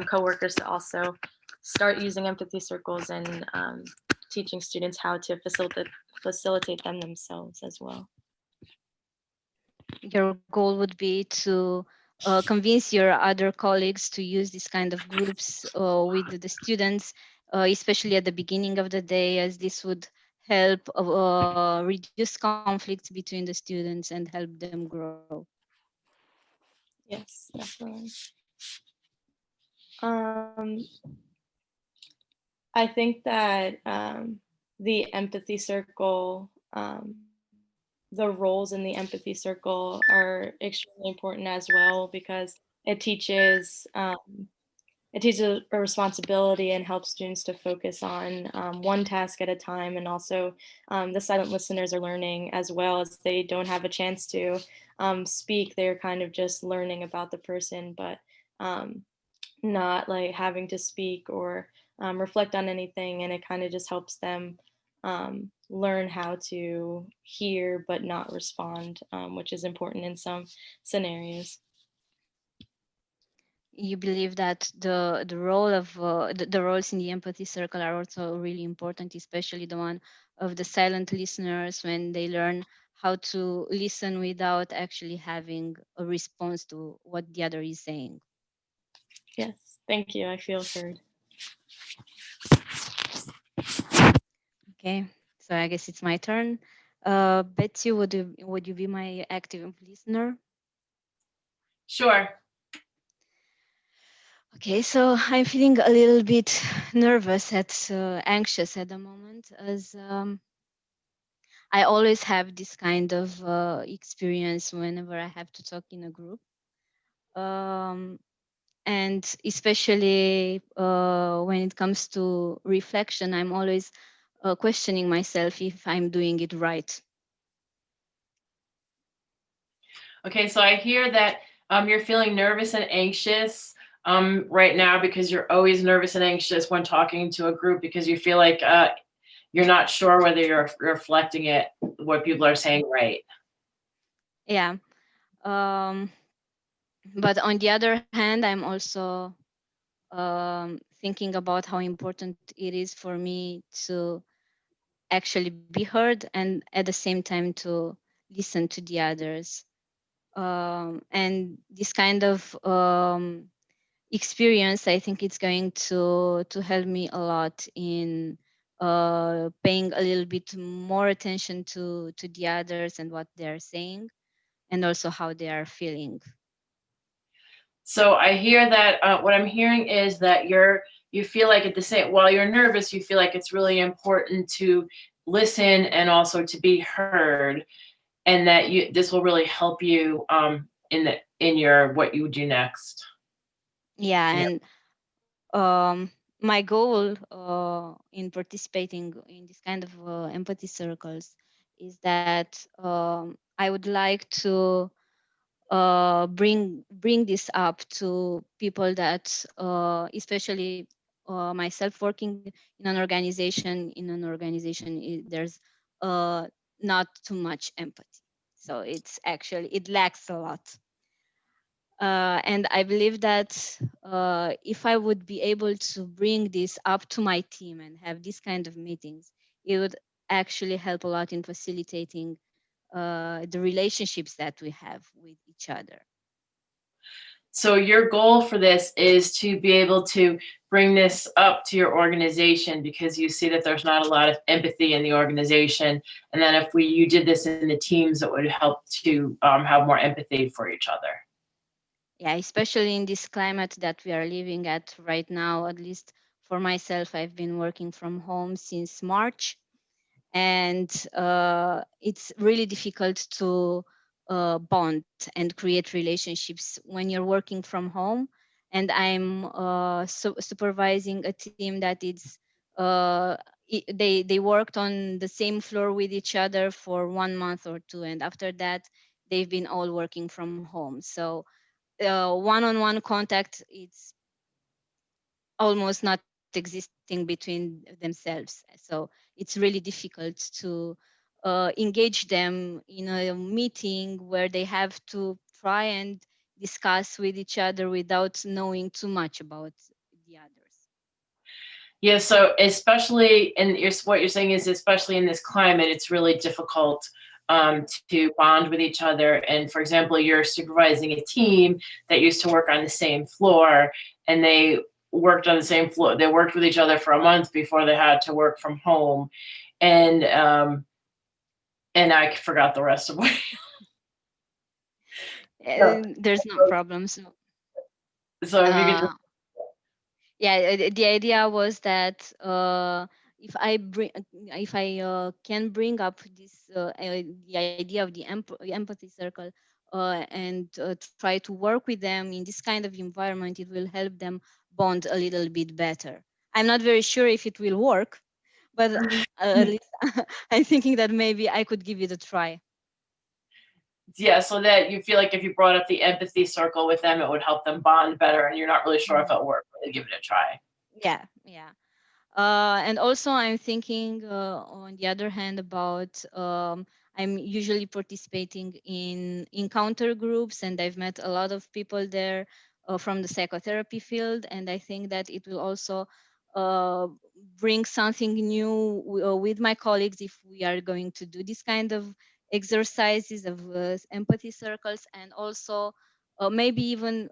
coworkers to also start using empathy circles and teaching students how to facilitate them themselves as well.
Your goal would be to convince your other colleagues to use this kind of groups with the students, especially at the beginning of the day, as this would help reduce conflicts between the students and help them grow.
Yes, definitely. I think that the empathy circle, the roles in the empathy circle are extremely important as well, because it teaches a responsibility and helps students to focus on one task at a time. And also the silent listeners are learning as well, as they don't have a chance to speak. They're kind of just learning about the person, but not like having to speak or reflect on anything. And it kind of just helps them learn how to hear but not respond, which is important in some scenarios.
You believe that the role of the roles in the empathy circle are also really important, especially the one of the silent listeners, when they learn how to listen without actually having a response to what the other is saying.
Yes, thank you. I feel heard.
Okay, so I guess it's my turn. Betsy, would you be my active listener?
Sure.
Okay, so I'm feeling a little bit nervous anxious at the moment, as I always have this kind of experience whenever I have to talk in a group. And and especially when it comes to reflection, I'm always questioning myself if I'm doing it right.
Okay, so I hear that you're feeling nervous and anxious right now because you're always nervous and anxious when talking to a group because you feel like you're not sure whether you're reflecting it, what people are saying right.
Yeah. But on the other hand, I'm also thinking about how important it is for me to actually be heard and at the same time to listen to the others. And this kind of experience, I think it's going to help me a lot in paying a little bit more attention to the others and what they're saying, and also how they are feeling.
So I hear that what I'm hearing is that you feel like at the same, while you're nervous, you feel like it's really important to listen and also to be heard, and that this will really help you in your what you do next.
Yeah, and my goal in participating in this kind of empathy circles is that I would like to bring this up to people that especially myself working in an organization there's not too much empathy, so it lacks a lot. And I believe that if I would be able to bring this up to my team and have this kind of meetings, it would actually help a lot in facilitating the relationships that we have with each other.
So your goal for this is to be able to bring this up to your organization because you see that there's not a lot of empathy in the organization, and that if you did this in the teams, it would help to have more empathy for each other.
Yeah, especially in this climate that we are living at right now. At least for myself, I've been working from home since March, and it's really difficult to bond and create relationships when you're working from home. And I'm supervising a team that they worked on the same floor with each other for 1 month or two, and after that they've been all working from home. So one-on-one contact, it's almost not existing between themselves. So it's really difficult to engage them in a meeting where they have to try and discuss with each other without knowing too much about the others.
Yeah, so especially, and what you're saying is especially in this climate, it's really difficult to bond with each other. And for example, you're supervising a team that used to work on the same floor, and they worked on the same floor. They worked with each other for a month before they had to work from home. And I forgot the rest of what.
There's no problem. So
if you could just.
Yeah, the idea was that if I can bring up this the idea of the empathy circle and try to work with them in this kind of environment, it will help them bond a little bit better. I'm not very sure if it will work, but at least I'm thinking that maybe I could give it a try.
Yeah, so that you feel like if you brought up the empathy circle with them, it would help them bond better, and you're not really sure if it'll work, but give it a try.
Yeah. And also I'm thinking on the other hand about I'm usually participating in encounter groups, and I've met a lot of people there from the psychotherapy field, and I think that it will also bring something new with my colleagues if we are going to do this kind of exercises of empathy circles, and also maybe even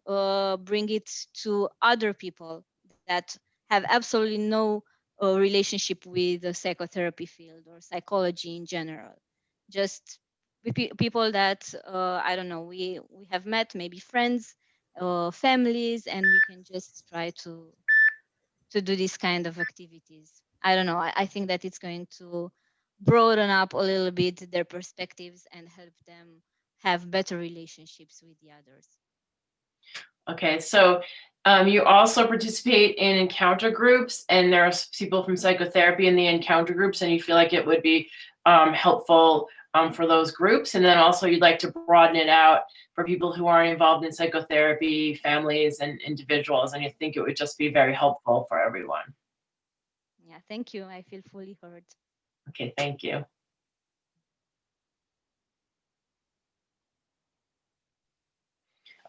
bring it to other people that have absolutely no relationship with the psychotherapy field or psychology in general. Just people that I don't know, we have met, maybe friends, families, and we can just try to do this kind of activities. I don't know. I think that it's going to broaden up a little bit their perspectives and help them have better relationships with the others.
Okay, so You also participate in encounter groups, and there's people from psychotherapy in the encounter groups, and you feel like it would be helpful for those groups. And then also you'd like to broaden it out for people who aren't involved in psychotherapy, families, and individuals, and you think it would just be very helpful for everyone.
Yeah, thank you. I feel fully heard.
Okay, thank you.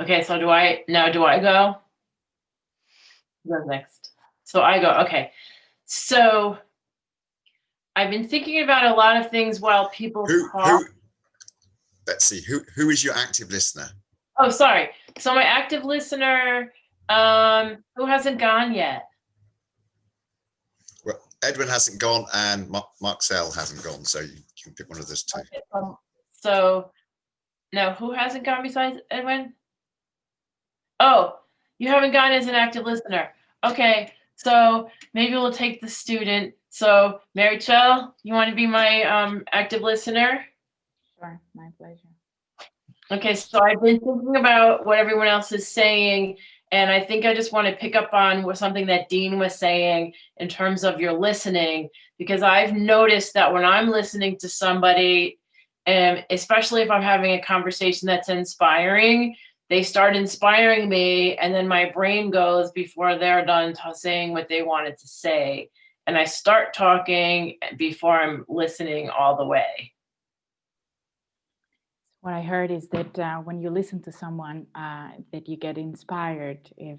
Okay, so do I go? Who's next? So I go, okay. So I've been thinking about a lot of things while people talk.
Let's see, who is your active listener?
Oh, sorry. So my active listener, who hasn't gone yet?
Well, Edwin hasn't gone and Marcel hasn't gone, so you can pick one of those two.
Okay, so now who hasn't gone besides Edwin? Oh, you haven't gone as an active listener. Okay, so maybe we'll take the student. So Mary Chell, you want to be my active listener?
Sure, my pleasure.
Okay, so I've been thinking about what everyone else is saying, and I think I just want to pick up on something that Dean was saying in terms of your listening, because I've noticed that when I'm listening to somebody, and especially if I'm having a conversation that's inspiring, they start inspiring me, and then my brain goes before they're done saying what they wanted to say. And I start talking before I'm listening all the way.
What I heard is that when you listen to someone, that you get inspired if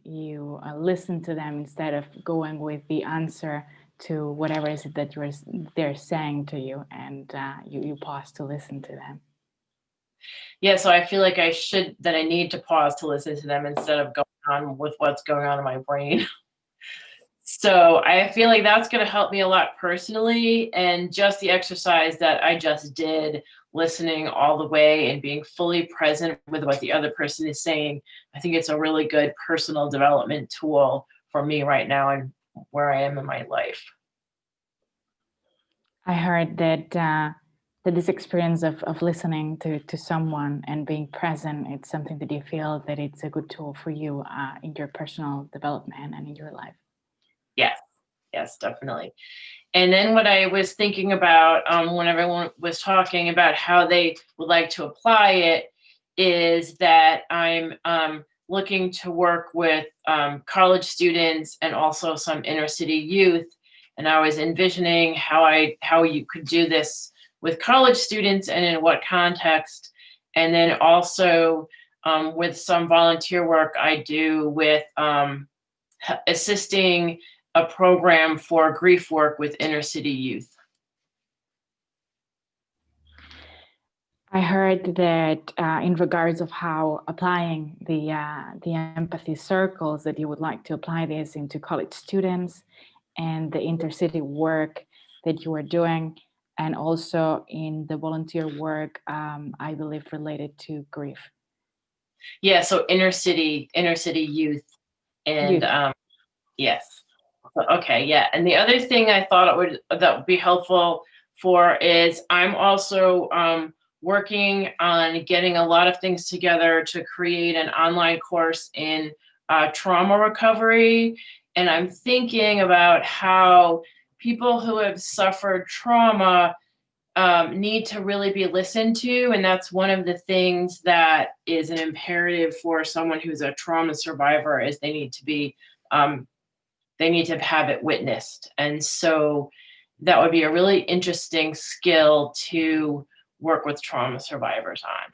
you listen to them instead of going with the answer to whatever is it that they're saying to you, and you pause to listen to them.
Yeah, so I feel like I need to pause to listen to them instead of going on with what's going on in my brain. So I feel like that's going to help me a lot personally, and just the exercise that I just did, listening all the way and being fully present with what the other person is saying, I think it's a really good personal development tool for me right now and where I am in my life.
I heard that that this experience of listening to someone and being present, it's something that you feel that it's a good tool for you in your personal development and in your life.
Yes, definitely. And then what I was thinking about when everyone was talking about how they would like to apply it is that I'm looking to work with college students and also some inner city youth. And I was envisioning how you could do this with college students and in what context. And then also with some volunteer work I do with assisting a program for grief work with inner city youth.
I heard that in regards of how applying the empathy circles, that you would like to apply this into college students and the intercity work that you are doing, and also in the volunteer work, I believe related to grief.
Yeah, so inner city youth, and yes. Okay, yeah. And the other thing I thought that would be helpful for is I'm also working on getting a lot of things together to create an online course in trauma recovery. And I'm thinking about how people who have suffered trauma need to really be listened to. And that's one of the things that is an imperative for someone who's a trauma survivor, is they need to have it witnessed. And so that would be a really interesting skill to work with trauma survivors on.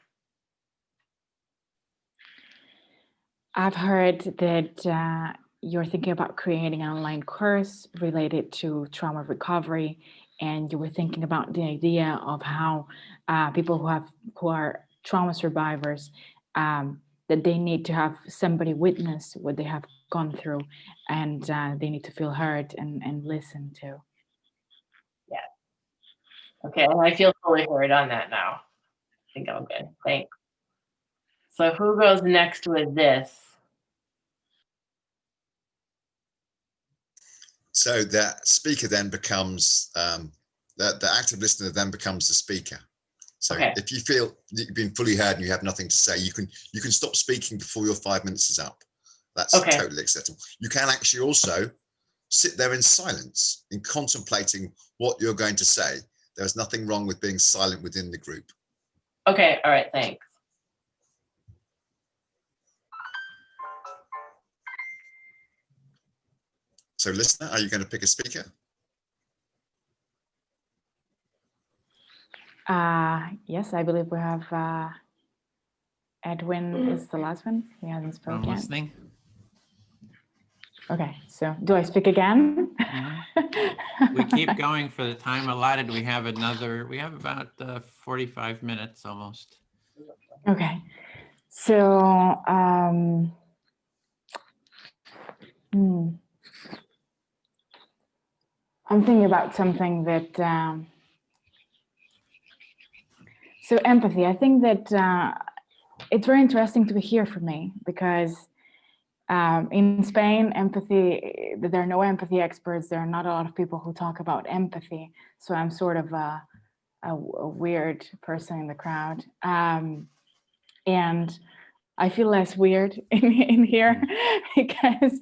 I've heard that you're thinking about creating an online course related to trauma recovery, and you were thinking about the idea of how people who are trauma survivors, that they need to have somebody witness what they have gone through, and they need to feel heard and listened to.
Yeah. Okay, and I feel fully heard on that now. I think I'm good. Thanks. So who goes next with this?
So the speaker then becomes, the active listener then becomes the speaker. So if you feel that you've been fully heard and you have nothing to say, you can stop speaking before your 5 minutes is up. That's
Okay.
totally acceptable. You can actually also sit there in silence, in contemplating what you're going to say. There's nothing wrong with being silent within the group.
Okay. All right. Thanks.
So listener, are you going to pick a speaker?
Yes, I believe we have Edwin is the last one. He hasn't
I'm
spoken yet.
listening.
Okay, so do I speak again?
We keep going for the time allotted. We have about 45 minutes almost.
Okay, so I'm thinking about something that, so empathy, I think that it's very interesting to hear from me because in Spain, empathy, there are no empathy experts. There are not a lot of people who talk about empathy. So I'm sort of a weird person in the crowd. And I feel less weird in here because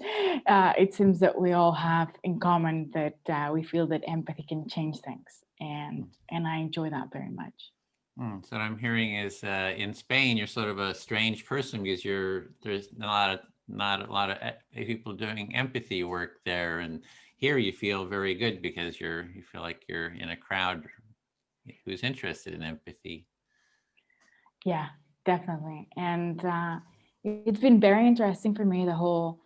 it seems that we all have in common that we feel that empathy can change things. And I enjoy that very much.
So what I'm hearing is in Spain, you're sort of a strange person because there's not a lot of people doing empathy work there, and here you feel very good because you feel like you're in a crowd who's interested in empathy.
Yeah, definitely. And it's been very interesting for me the whole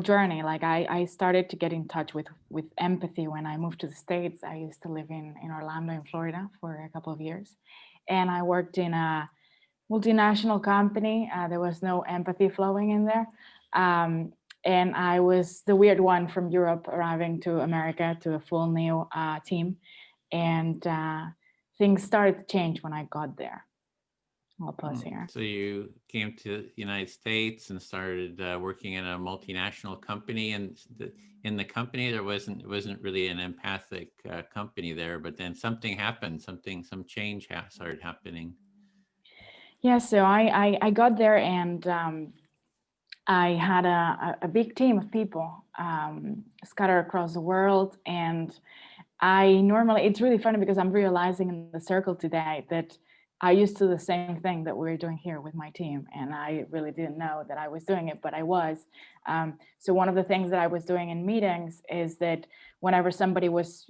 journey. Like I started to get in touch with empathy when I moved to the States. I used to live in Orlando in Florida for a couple of years, and I worked in a multinational company. There was no empathy flowing in there. And I was the weird one from Europe arriving to America to a full new team. And things started to change when I got there. I'll pause here.
So you came to the United States and started working in a multinational company, and in the company there wasn't really an empathic company there, but then something happened, some change started happening.
Yeah, so I got there and I had a big team of people scattered across the world. And it's really funny because I'm realizing in the circle today that I used to do the same thing that we're doing here with my team. And I really didn't know that I was doing it, but I was. So one of the things that I was doing in meetings is that whenever somebody was,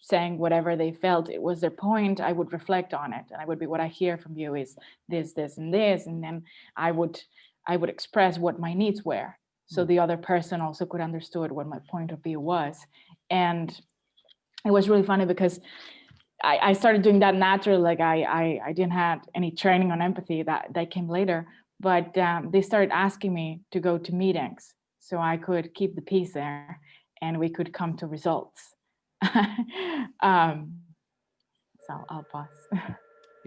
saying whatever they felt it was their point, I would reflect on it. And I would be, what I hear from you is this, this, and this. And then I would express what my needs were. So the other person also could understood what my point of view was. And it was really funny because I started doing that naturally. Like I didn't have any training on empathy, that came later, but they started asking me to go to meetings so I could keep the peace there and we could come to results. So I'll pause.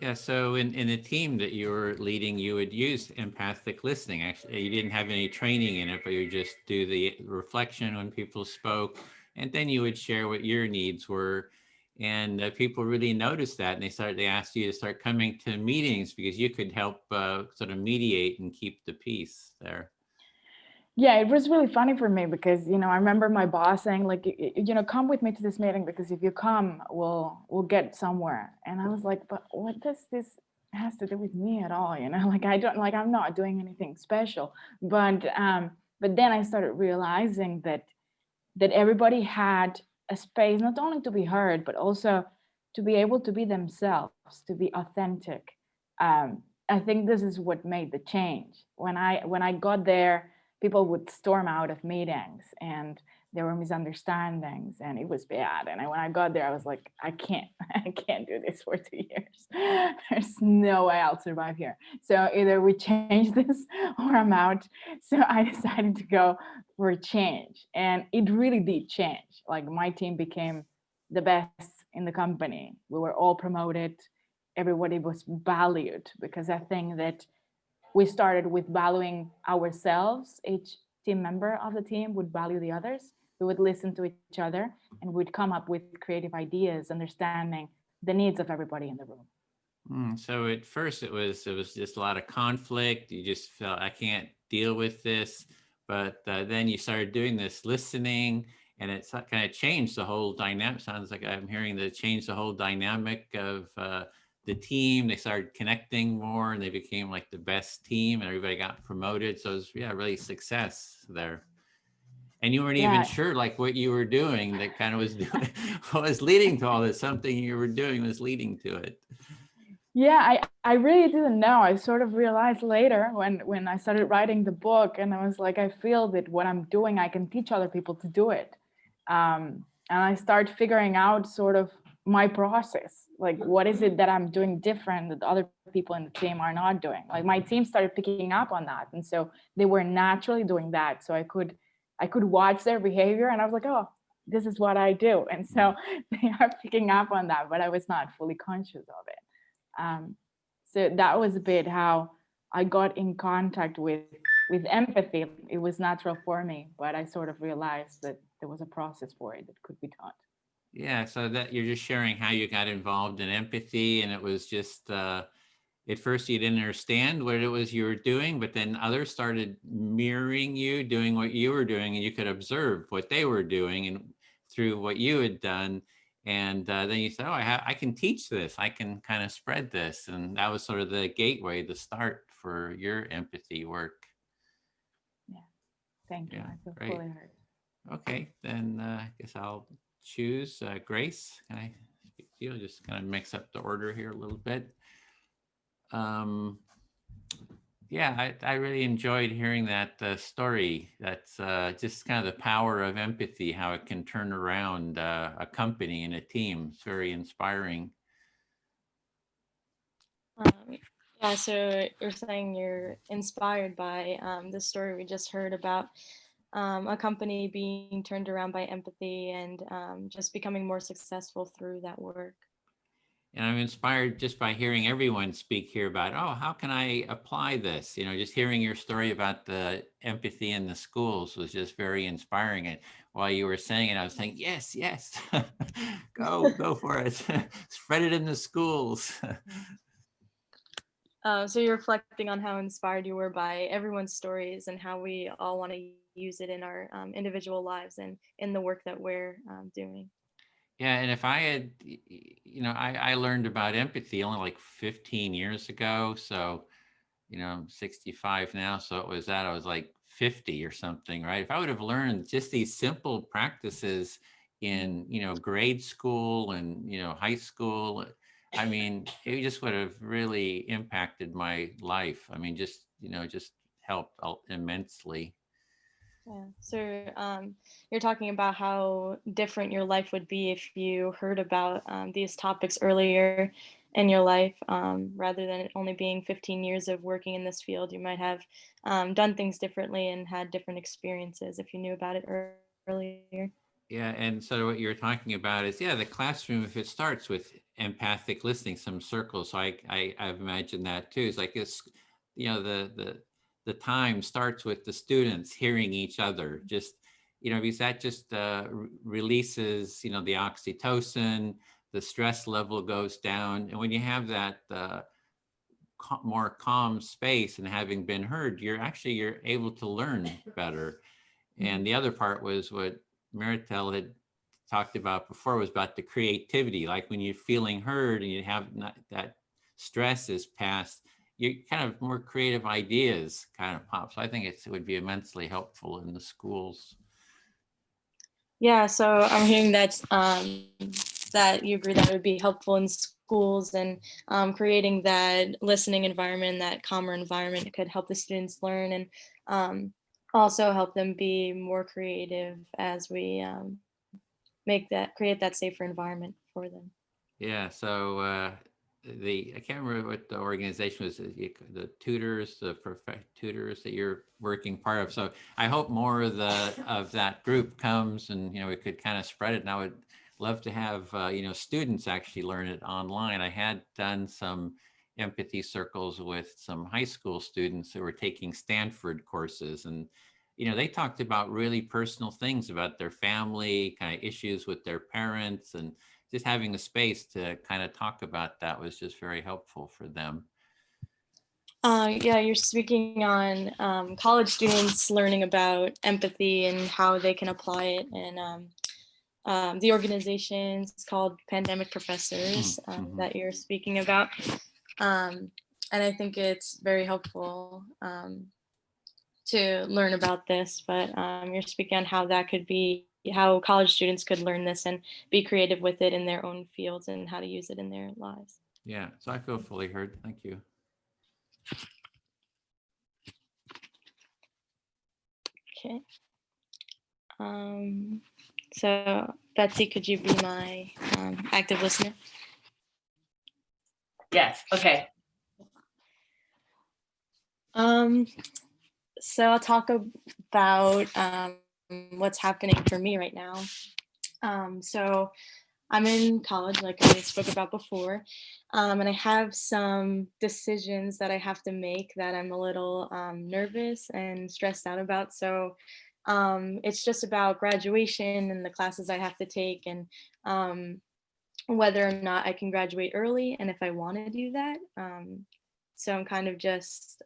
Yeah, so in the team that you were leading, you would use empathic listening. Actually, you didn't have any training in it, but you just do the reflection when people spoke, and then you would share what your needs were. And people really noticed that, and they asked you to start coming to meetings because you could help sort of mediate and keep the peace there.
Yeah, it was really funny for me because, I remember my boss saying like, come with me to this meeting because if you come, we'll get somewhere. And I was like, but what does this has to do with me at all? I'm not doing anything special. But then I started realizing that everybody had a space, not only to be heard, but also to be able to be themselves, to be authentic. I think this is what made the change. When I got there, people would storm out of meetings and there were misunderstandings and it was bad. And when I got there, I was like, I can't do this for 2 years. There's no way I'll survive here. So either we change this or I'm out. So I decided to go for a change, and it really did change. Like my team became the best in the company. We were all promoted. Everybody was valued because I think that we started with valuing ourselves. Each team member of the team would value the others. We would listen to each other and we'd come up with creative ideas, understanding the needs of everybody in the room.
So at first it was just a lot of conflict. You just felt, I can't deal with this. but then you started doing this listening, and it's kind of changed the whole dynamic. Sounds like I'm hearing that it changed the whole dynamic of the team. They started connecting more, and they became like the best team, and everybody got promoted. So it was, yeah, really success there. And you weren't even sure like what you were doing that kind of was doing, was leading to all this. Something you were doing was leading to it.
Yeah, I really didn't know. I sort of realized later when I started writing the book, and I was like, I feel that what I'm doing, I can teach other people to do it. And I start figuring out sort of my process, like what is it that I'm doing different that other people in the team are not doing. Like my team started picking up on that, and so they were naturally doing that. So I could watch their behavior, and I was like, oh, this is what I do. And so they are picking up on that, but I was not fully conscious of it. So that was a bit how I got in contact with empathy. It was natural for me, but I sort of realized that there was a process for it that could be taught.
Yeah, so that you're just sharing how you got involved in empathy, and it was just at first you didn't understand what it was you were doing, but then others started mirroring you, doing what you were doing, and you could observe what they were doing and through what you had done. And then you said, oh, I can teach this. I can kind of spread this. And that was sort of the gateway, the start for your empathy work.
Yeah, thank you.
Yeah,
I feel
great.
fully heard.
Okay, then I guess I'll choose Grace. Can I speak to you? Just kind of mix up the order here a little bit. Yeah, I really enjoyed hearing that story. That's just kind of the power of empathy, how it can turn around a company and a team. It's very inspiring.
Yeah, so you're saying you're inspired by the story we just heard about a company being turned around by empathy and just becoming more successful through that work.
And I'm inspired just by hearing everyone speak here about, oh, how can I apply this? You know, just hearing your story about the empathy in the schools was just very inspiring. And while you were saying it, I was saying, yes, yes, go for it. Spread it in the schools.
So you're reflecting on how inspired you were by everyone's stories and how we all want to use it in our individual lives and in the work that we're doing.
Yeah, and if I had, you know, I learned about empathy only like 15 years ago. So, you know, I'm 65 now. So it was that I was like 50 or something, right? If I would have learned just these simple practices in, you know, grade school and, you know, high school, I mean, it just would have really impacted my life. I mean, just, you know, just helped immensely.
Yeah. So you're talking about how different your life would be if you heard about these topics earlier in your life, rather than it only being 15 years of working in this field. You might have done things differently and had different experiences if you knew about it earlier.
Yeah, and so what you're talking about is, yeah, the classroom, if it starts with empathic listening, some circles. So I've imagined that too. It's like this, you know, the time starts with the students hearing each other. Just, you know, because that just releases, you know, the oxytocin, the stress level goes down, and when you have that more calm space and having been heard, you're able to learn better. And the other part was what Maritel had talked about before, was about the creativity. Like when you're feeling heard and you have not, that stress is past, you kind of more creative ideas kind of pop. So I think it would be immensely helpful in the schools.
Yeah, so I'm hearing that that you agree that it would be helpful in schools and creating that listening environment, that calmer environment could help the students learn and also help them be more creative as we create that safer environment for them.
Yeah, so I can't remember what the organization was, the tutors, the tutors that you're working part of. So I hope more of that group comes, and, you know, we could kind of spread it. And I would love to have, you know, students actually learn it online. I had done some empathy circles with some high school students who were taking Stanford courses, and, you know, they talked about really personal things about their family, kind of issues with their parents, and just having the space to kind of talk about that was just very helpful for them.
Yeah, you're speaking on college students learning about empathy and how they can apply it, and the organization is called Pandemic Professors that you're speaking about. And I think it's very helpful to learn about this, but you're speaking on how that could be, how college students could learn this and be creative with it in their own fields and how to use it in their lives.
Yeah, so I feel fully heard. Thank you.
Okay. So Betsy, could you be my active listener?
Yes. Okay.
So I'll talk about what's happening for me right now. So I'm in college, like I spoke about before, and I have some decisions that I have to make that I'm a little nervous and stressed out about. So it's just about graduation and the classes I have to take, and whether or not I can graduate early and if I want to do that. So I'm kind of just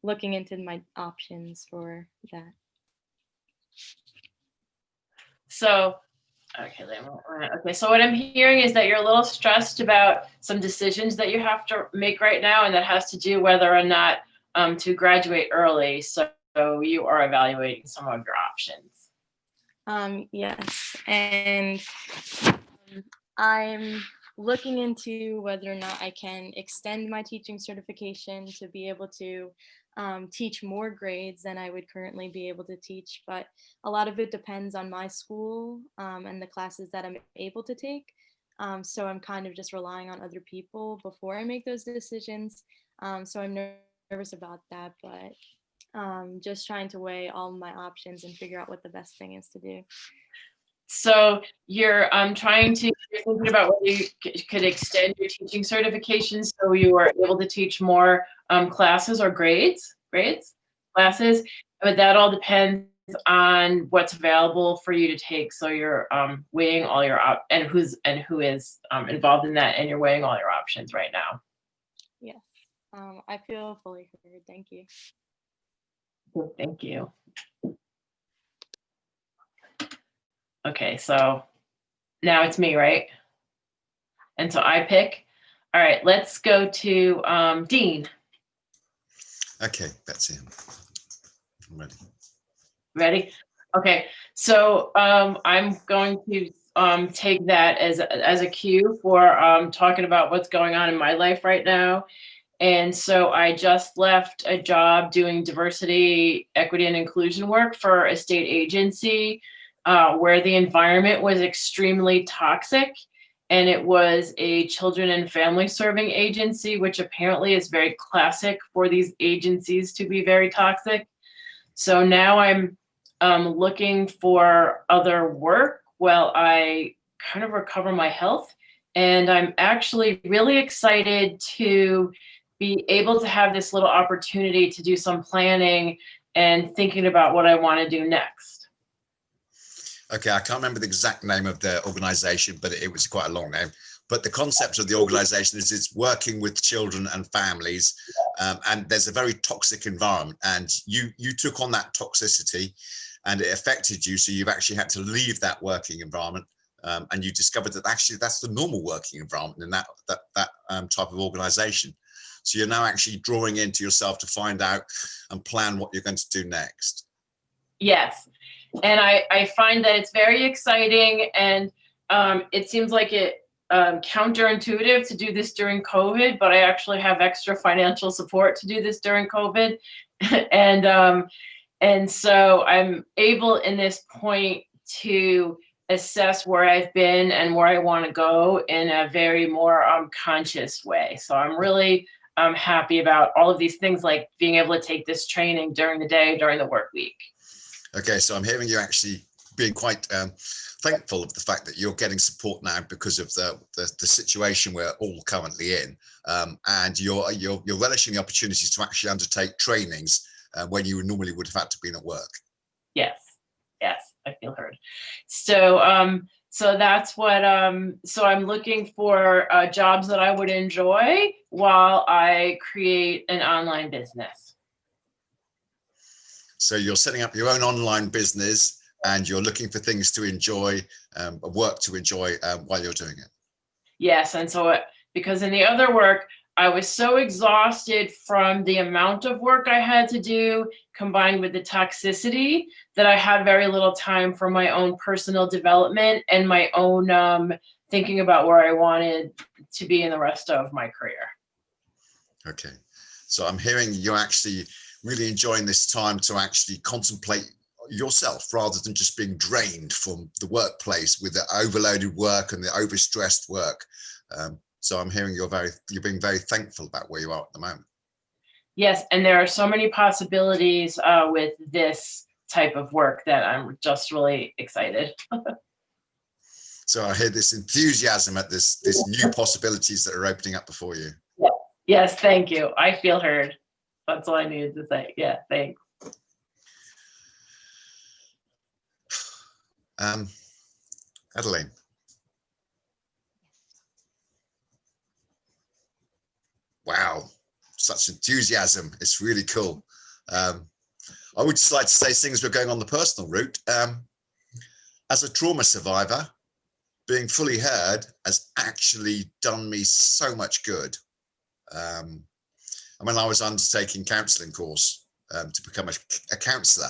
looking into my options for that.
So, okay, so what I'm hearing is that you're a little stressed about some decisions that you have to make right now, and that has to do whether or not to graduate early. So you are evaluating some of your options.
Yes, and I'm looking into whether or not I can extend my teaching certification to be able to teach more grades than I would currently be able to teach. But a lot of it depends on my school and the classes that I'm able to take. So I'm kind of just relying on other people before I make those decisions. So I'm nervous about that, but just trying to weigh all my options and figure out what the best thing is to do.
So you're you're thinking about whether you could extend your teaching certification so you are able to teach more classes or classes, but that all depends on what's available for you to take. So you're weighing all your and who is involved in that, and you're weighing all your options right now.
Yes, I feel fully heard. Thank you.
Thank you. Okay, so now it's me, right? And so I pick. All right, let's go to Dean.
Okay, Betsy, I'm ready.
Ready? Okay, so I'm going to take that as a cue for talking about what's going on in my life right now. And so I just left a job doing diversity, equity, and inclusion work for a state agency where the environment was extremely toxic. And it was a children and family serving agency, which apparently is very classic for these agencies to be very toxic. So now I'm looking for other work while I kind of recover my health. And I'm actually really excited to be able to have this little opportunity to do some planning and thinking about what I want to do next.
Okay, I can't remember the exact name of the organization, but it was quite a long name. But the concept of the organization is it's working with children and families, and there's a very toxic environment, and you took on that toxicity and it affected you. So you've actually had to leave that working environment, and you discovered that actually that's the normal working environment in that type of organization. So you're now actually drawing into yourself to find out and plan what you're going to do next.
Yes. And I find that it's very exciting, and it seems like it counterintuitive to do this during COVID, but I actually have extra financial support to do this during COVID. And so I'm able in this point to assess where I've been and where I want to go in a very more conscious way. So I'm really happy about all of these things, like being able to take this training during the day, during the work week.
Okay, so I'm hearing you actually being quite thankful of the fact that you're getting support now because of the situation we're all currently in, and you're relishing the opportunities to actually undertake trainings when you normally would have had to be at work.
Yes, I feel heard. So So that's what, so I'm looking for jobs that I would enjoy while I create an online business.
So you're setting up your own online business and you're looking for things to enjoy, work to enjoy while you're doing it.
Yes, and so because in the other work, I was so exhausted from the amount of work I had to do combined with the toxicity that I had very little time for my own personal development and my own thinking about where I wanted to be in the rest of my career.
Okay, so I'm hearing you're actually really enjoying this time to actually contemplate yourself rather than just being drained from the workplace with the overloaded work and the overstressed work. So I'm hearing you're being very thankful about where you are at the moment.
Yes, and there are so many possibilities with this type of work that I'm just really excited.
So I hear this enthusiasm at this new possibilities that are opening up before you.
Yeah. Yes, thank you. I feel heard. That's all I needed to say. Yeah, thanks.
Adeline. Wow, such enthusiasm. It's really cool. I would just like to say things we're going on the personal route. As a trauma survivor, being fully heard has actually done me so much good. And when I was undertaking counselling course to become a counsellor,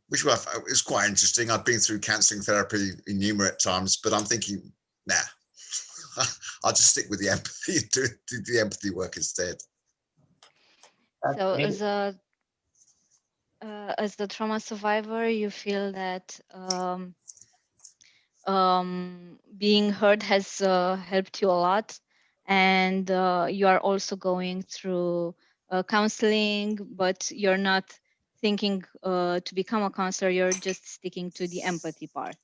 which was quite interesting. I've been through counselling therapy innumerate times, but I'm thinking, nah, I'll just stick with the empathy and do the empathy work instead.
So as a trauma survivor, you feel that being heard has helped you a lot, and you are also going through counseling, but you're not thinking to become a counselor. You're just sticking to the empathy part.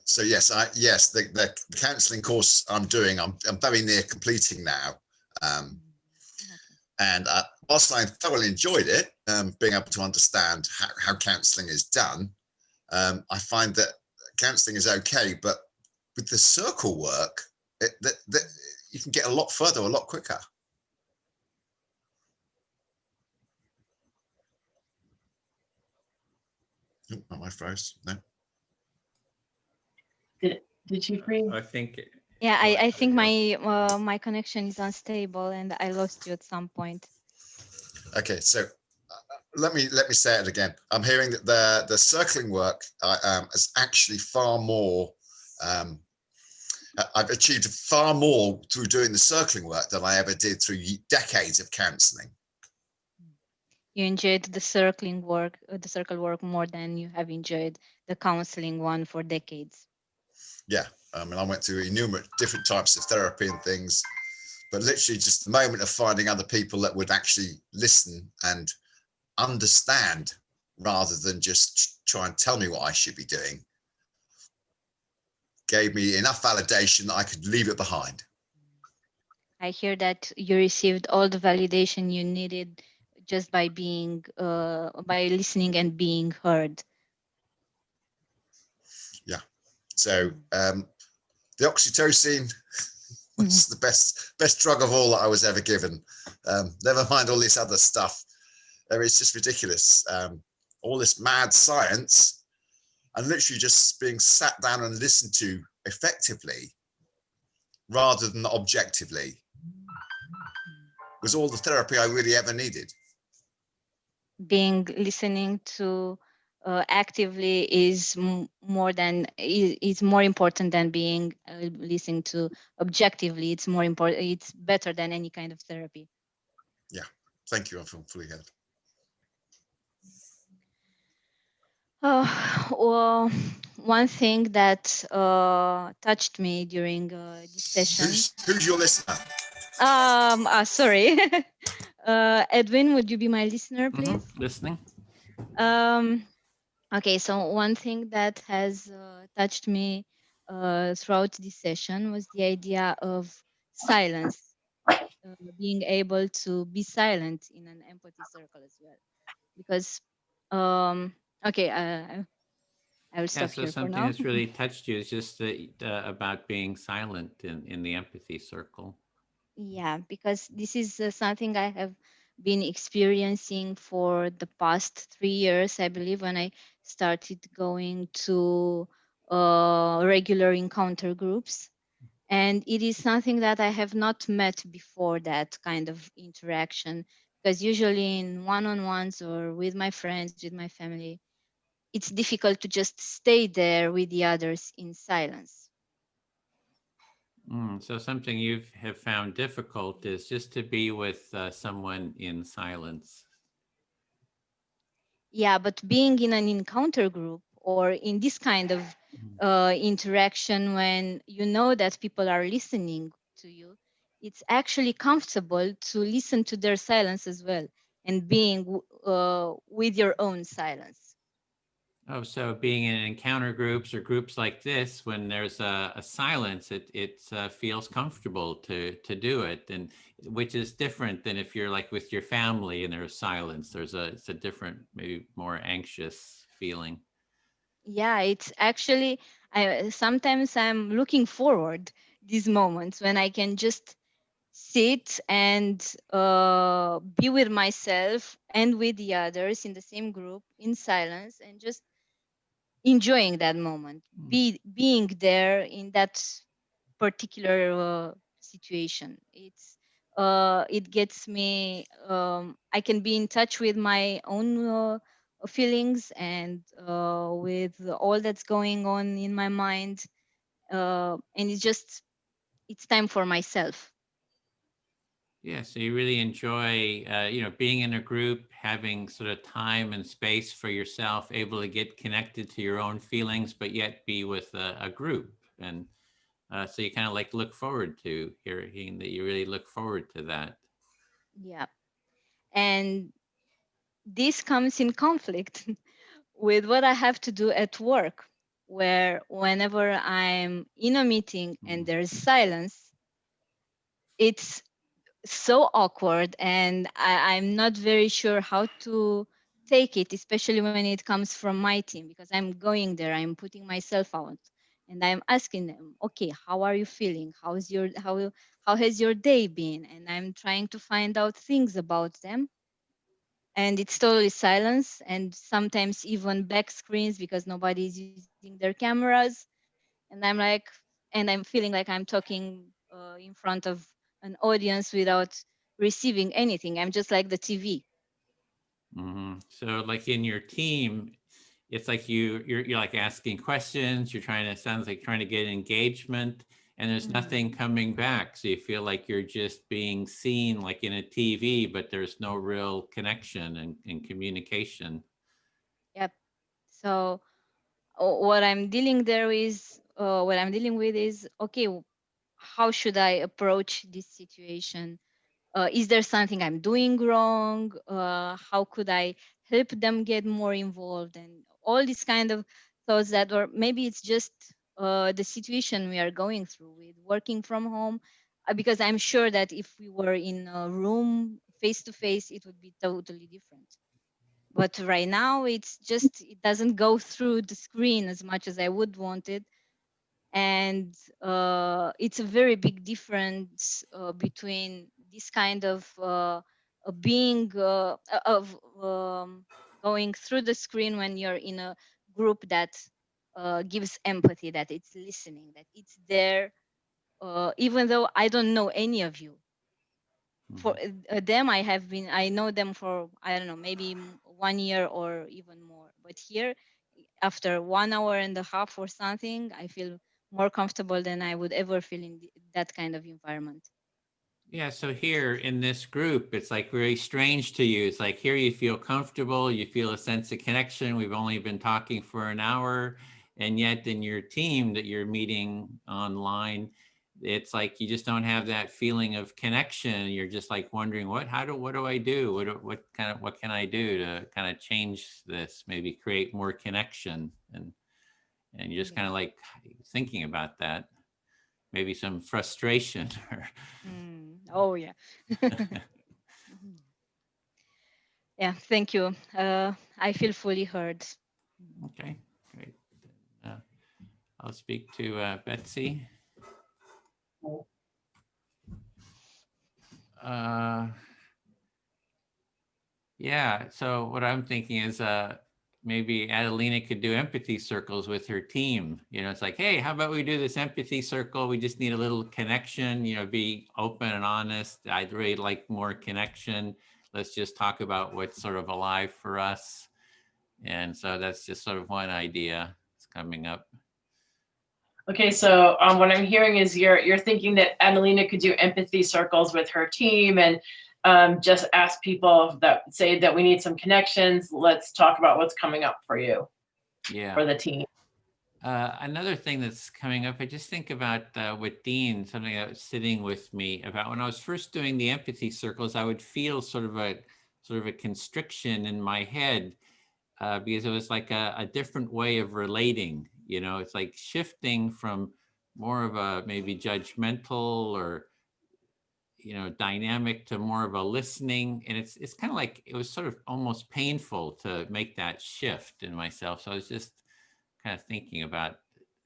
So yes, the counselling course I'm doing, I'm very near completing now. And whilst I thoroughly enjoyed it, being able to understand how counselling is done, I find that counselling is okay, but with the circle work, you can get a lot further, a lot quicker. Oh, am I froze? No.
Did you freeze?
I think.
Yeah, I think my connection is unstable, and I lost you at some point.
Okay, so let me say it again. I'm hearing that the circling work is actually far more. I've achieved far more through doing the circling work than I ever did through decades of counselling. You
enjoyed the circle work more than you have enjoyed the counseling one for decades.
Yeah, I mean, I went through innumerable different types of therapy and things, but literally just the moment of finding other people that would actually listen and understand rather than just try and tell me what I should be doing gave me enough validation that I could leave it behind.
I hear that you received all the validation you needed just by being, by listening and being heard.
Yeah. So the oxytocin was the best drug of all that I was ever given. Never mind all this other stuff. It's just ridiculous. All this mad science and literally just being sat down and listened to effectively rather than objectively was all the therapy I really ever needed.
Being listening to actively is more important than being listening to objectively. It's more important. It's better than any kind of therapy.
Yeah, thank you. I'm fully heard.
Well, one thing that touched me during this session.
Who's your listener?
Sorry. Edwin, would you be my listener, please?
Listening.
Okay, so one thing that has touched me throughout this session was the idea of silence, being able to be silent in an empathy circle as well. Because, okay, I will
Yeah,
stop
so
here for
something
now.
that's really touched you is just about being silent in the empathy circle.
Yeah, because this is something I have been experiencing for the past 3 years, I believe, when I started going to regular encounter groups. And it is something that I have not met before, that kind of interaction, because usually in one-on-ones or with my friends, with my family, it's difficult to just stay there with the others in silence.
So something you have found difficult is just to be with someone in silence.
Yeah, but being in an encounter group or in this kind of interaction, when you know that people are listening to you, it's actually comfortable to listen to their silence as well, and being with your own silence.
Oh, so being in encounter groups or groups like this, when there's a silence, it feels comfortable to do it, and which is different than if you're like with your family and there's silence. It's a different, maybe more anxious feeling.
Yeah, it's actually, sometimes I'm looking forward these moments when I can just sit and be with myself and with the others in the same group in silence, and just enjoying that moment, being there in that particular situation. It gets me, I can be in touch with my own feelings and with all that's going on in my mind, and it's time for myself.
Yeah, so you really enjoy, being in a group, having sort of time and space for yourself, able to get connected to your own feelings, but yet be with a group. And so you kind of like look forward to hearing that you really look forward to that.
Yeah, and this comes in conflict with what I have to do at work, where whenever I'm in a meeting and there's silence, it's so awkward, and I'm not very sure how to take it, especially when it comes from my team, because I'm going there, I'm putting myself out, and I'm asking them, okay, how are you feeling? How has your day been? And I'm trying to find out things about them, and it's totally silence, and sometimes even black screens because nobody is using their cameras. And I'm feeling like I'm talking in front of an audience without receiving anything. I'm just like the TV.
So like in your team, it's like you're like asking questions, you're trying to, sounds like trying to get engagement, and there's nothing coming back. So you feel like you're just being seen like in a TV, but there's no real connection and communication.
Yep. So what I'm dealing there is what I'm dealing with is, okay, how should I approach this situation? Is there something I'm doing wrong? How could I help them get more involved? And all these kind of thoughts that, or maybe it's just the situation we are going through with working from home. Because I'm sure that if we were in a room face to face, it would be totally different. But right now, it doesn't go through the screen as much as I would want it. And it's a very big difference between this kind of being of going through the screen when you're in a group that gives empathy, that it's listening, that it's there, even though I don't know any of you. For them, I know them for, I don't know, maybe 1 year or even more. But here, after 1 hour and a half or something, I feel more comfortable than I would ever feel in that kind of environment.
Yeah, so here in this group, it's like very strange to you. It's like here you feel comfortable, you feel a sense of connection. We've only been talking for an hour, and yet in your team that you're meeting online, it's like you just don't have that feeling of connection. You're just like wondering what do I do? What can I do to kind of change this, maybe create more connection? And you're just kind of like thinking about that, maybe some frustration or
Oh yeah. Yeah, thank you. I feel fully heard.
Okay, great. I'll speak to Betsy. Yeah, so what I'm thinking is maybe Adelina could do empathy circles with her team. You know, it's like, hey, how about we do this empathy circle? We just need a little connection, you know, be open and honest. I'd really like more connection. Let's just talk about what's sort of alive for us. And so that's just sort of one idea that's coming up.
Okay, so what I'm hearing is you're thinking that Adelina could do empathy circles with her team and just ask people that say that we need some connections. Let's talk about what's coming up for you, for the team.
Another thing that's coming up, I just think about with Dean, something that was sitting with me about when I was first doing the empathy circles, I would feel sort of a constriction in my head because it was like a different way of relating. You know, it's like shifting from more of a maybe judgmental or, you know, dynamic to more of a listening. And it's kind of like, it was sort of almost painful to make that shift in myself. So I was just kind of thinking about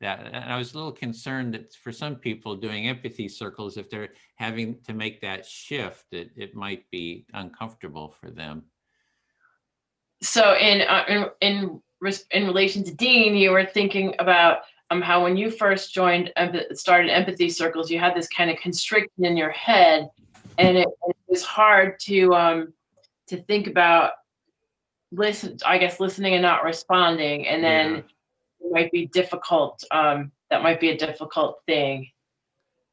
that. And I was a little concerned that for some people doing empathy circles, if they're having to make that shift, it might be uncomfortable for them.
So in relation to Dean, you were thinking about how when you first started empathy circles, you had this kind of constriction in your head, and it was hard to think about listening and not responding, and then it might be difficult. That might be a difficult thing.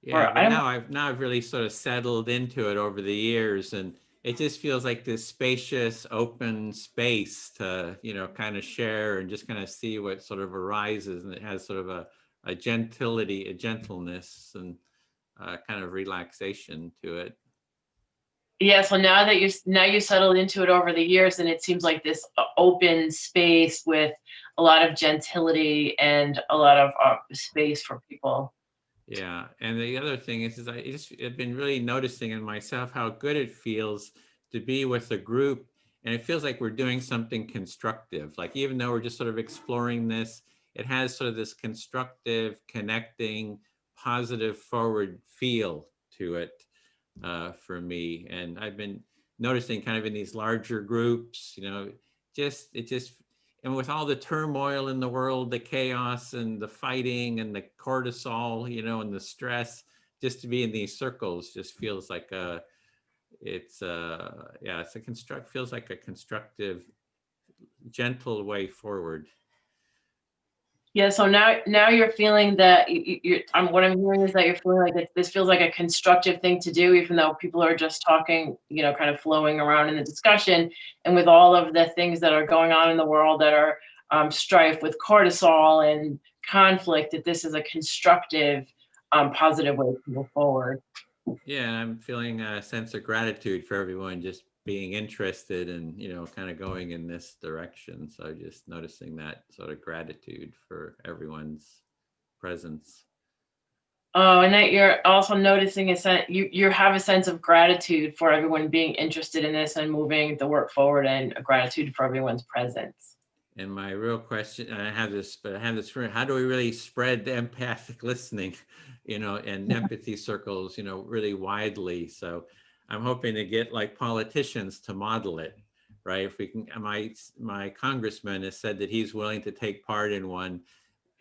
Yeah, but now I've really sort of settled into it over the years, and it just feels like this spacious, open space to, you know, kind of share and just kind of see what sort of arises. And it has sort of a gentility, a gentleness, and kind of relaxation to it.
Yeah, so now that you settled into it over the years, and it seems like this open space with a lot of gentility and a lot of space for people.
Yeah, and the other thing is I've been really noticing in myself how good it feels to be with a group, and it feels like we're doing something constructive. Like even though we're just sort of exploring this, it has sort of this constructive, connecting, positive, forward feel to it for me. And I've been noticing kind of in these larger groups, you know, and with all the turmoil in the world, the chaos and the fighting and the cortisol, you know, and the stress, just to be in these circles just feels like feels like a constructive, gentle way forward.
Yeah, so now you're feeling that what I'm hearing is that you're feeling like this feels like a constructive thing to do, even though people are just talking, you know, kind of flowing around in the discussion, and with all of the things that are going on in the world that are strife with cortisol and conflict, that this is a constructive, positive way to move forward.
Yeah, and I'm feeling a sense of gratitude for everyone just being interested and, you know, kind of going in this direction. So just noticing that sort of gratitude for everyone's presence.
Oh, and that you're also noticing you have a sense of gratitude for everyone being interested in this and moving the work forward, and a gratitude for everyone's presence.
And my real question, I have this for how do we really spread the empathic listening, you know, and empathy circles, you know, really widely? So I'm hoping to get like politicians to model it, right? If we can, my congressman has said that he's willing to take part in one,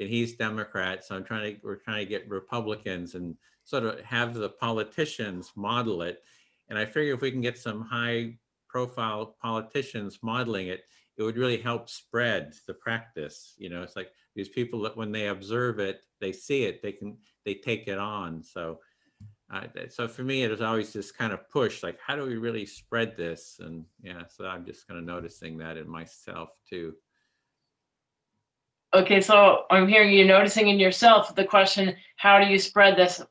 and he's Democrat. So we're trying to get Republicans and sort of have the politicians model it. And I figure if we can get some high profile politicians modeling it, it would really help spread the practice. You know, it's like these people that when they observe it, they see it, they take it on. So for me, it was always this kind of push, like, how do we really spread this? And yeah, so I'm just kind of noticing that in myself too.
Okay, so I'm hearing you noticing in yourself the question, how do you spread this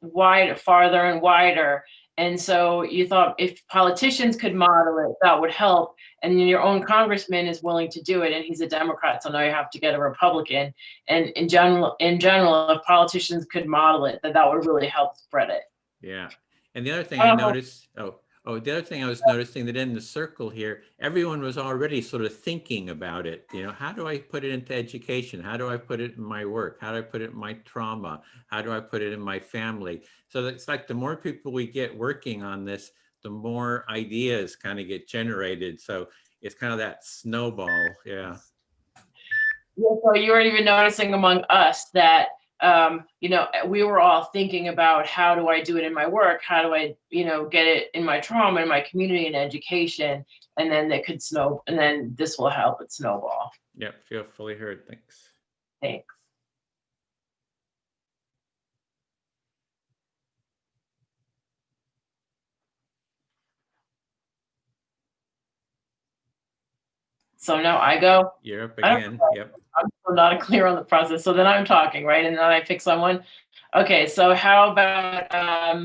farther and wider? And so you thought if politicians could model it, that would help. And then your own congressman is willing to do it, and he's a Democrat, so now you have to get a Republican. And in general, if politicians could model it, that would really help spread it.
Yeah. And the other thing I noticed, Oh, the other thing I was noticing that in the circle here, everyone was already sort of thinking about it. You know, how do I put it into education? How do I put it in my work? How do I put it in my trauma? How do I put it in my family? So it's like the more people we get working on this, the more ideas kind of get generated. So it's kind of that snowball. Yeah.
Yeah, so you weren't even noticing among us that, you know, we were all thinking about how do I do it in my work? How do I, you know, get it in my trauma, in my community and education? And then it could snow, and then this will help it snowball.
Yep. Feel fully heard. Thanks.
Thanks. So now I go.
You're up again. Yep.
I'm still not clear on the process. So then I'm talking, right? And then I pick someone. Okay, so how about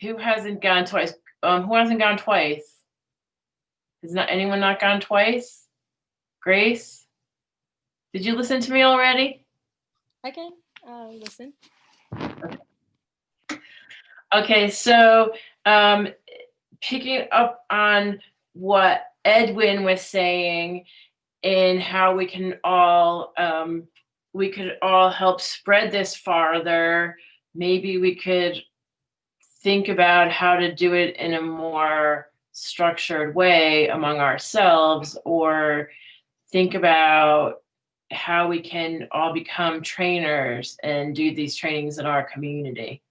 who hasn't gone twice? Who hasn't gone twice? Has not anyone not gone twice? Grace? Did you listen to me already?
I can listen.
Okay, so picking up on what Edwin was saying and how we can all we could all help spread this farther. Maybe we could think about how to do it in a more structured way among ourselves, or think about how we can all become trainers and do these trainings in our community.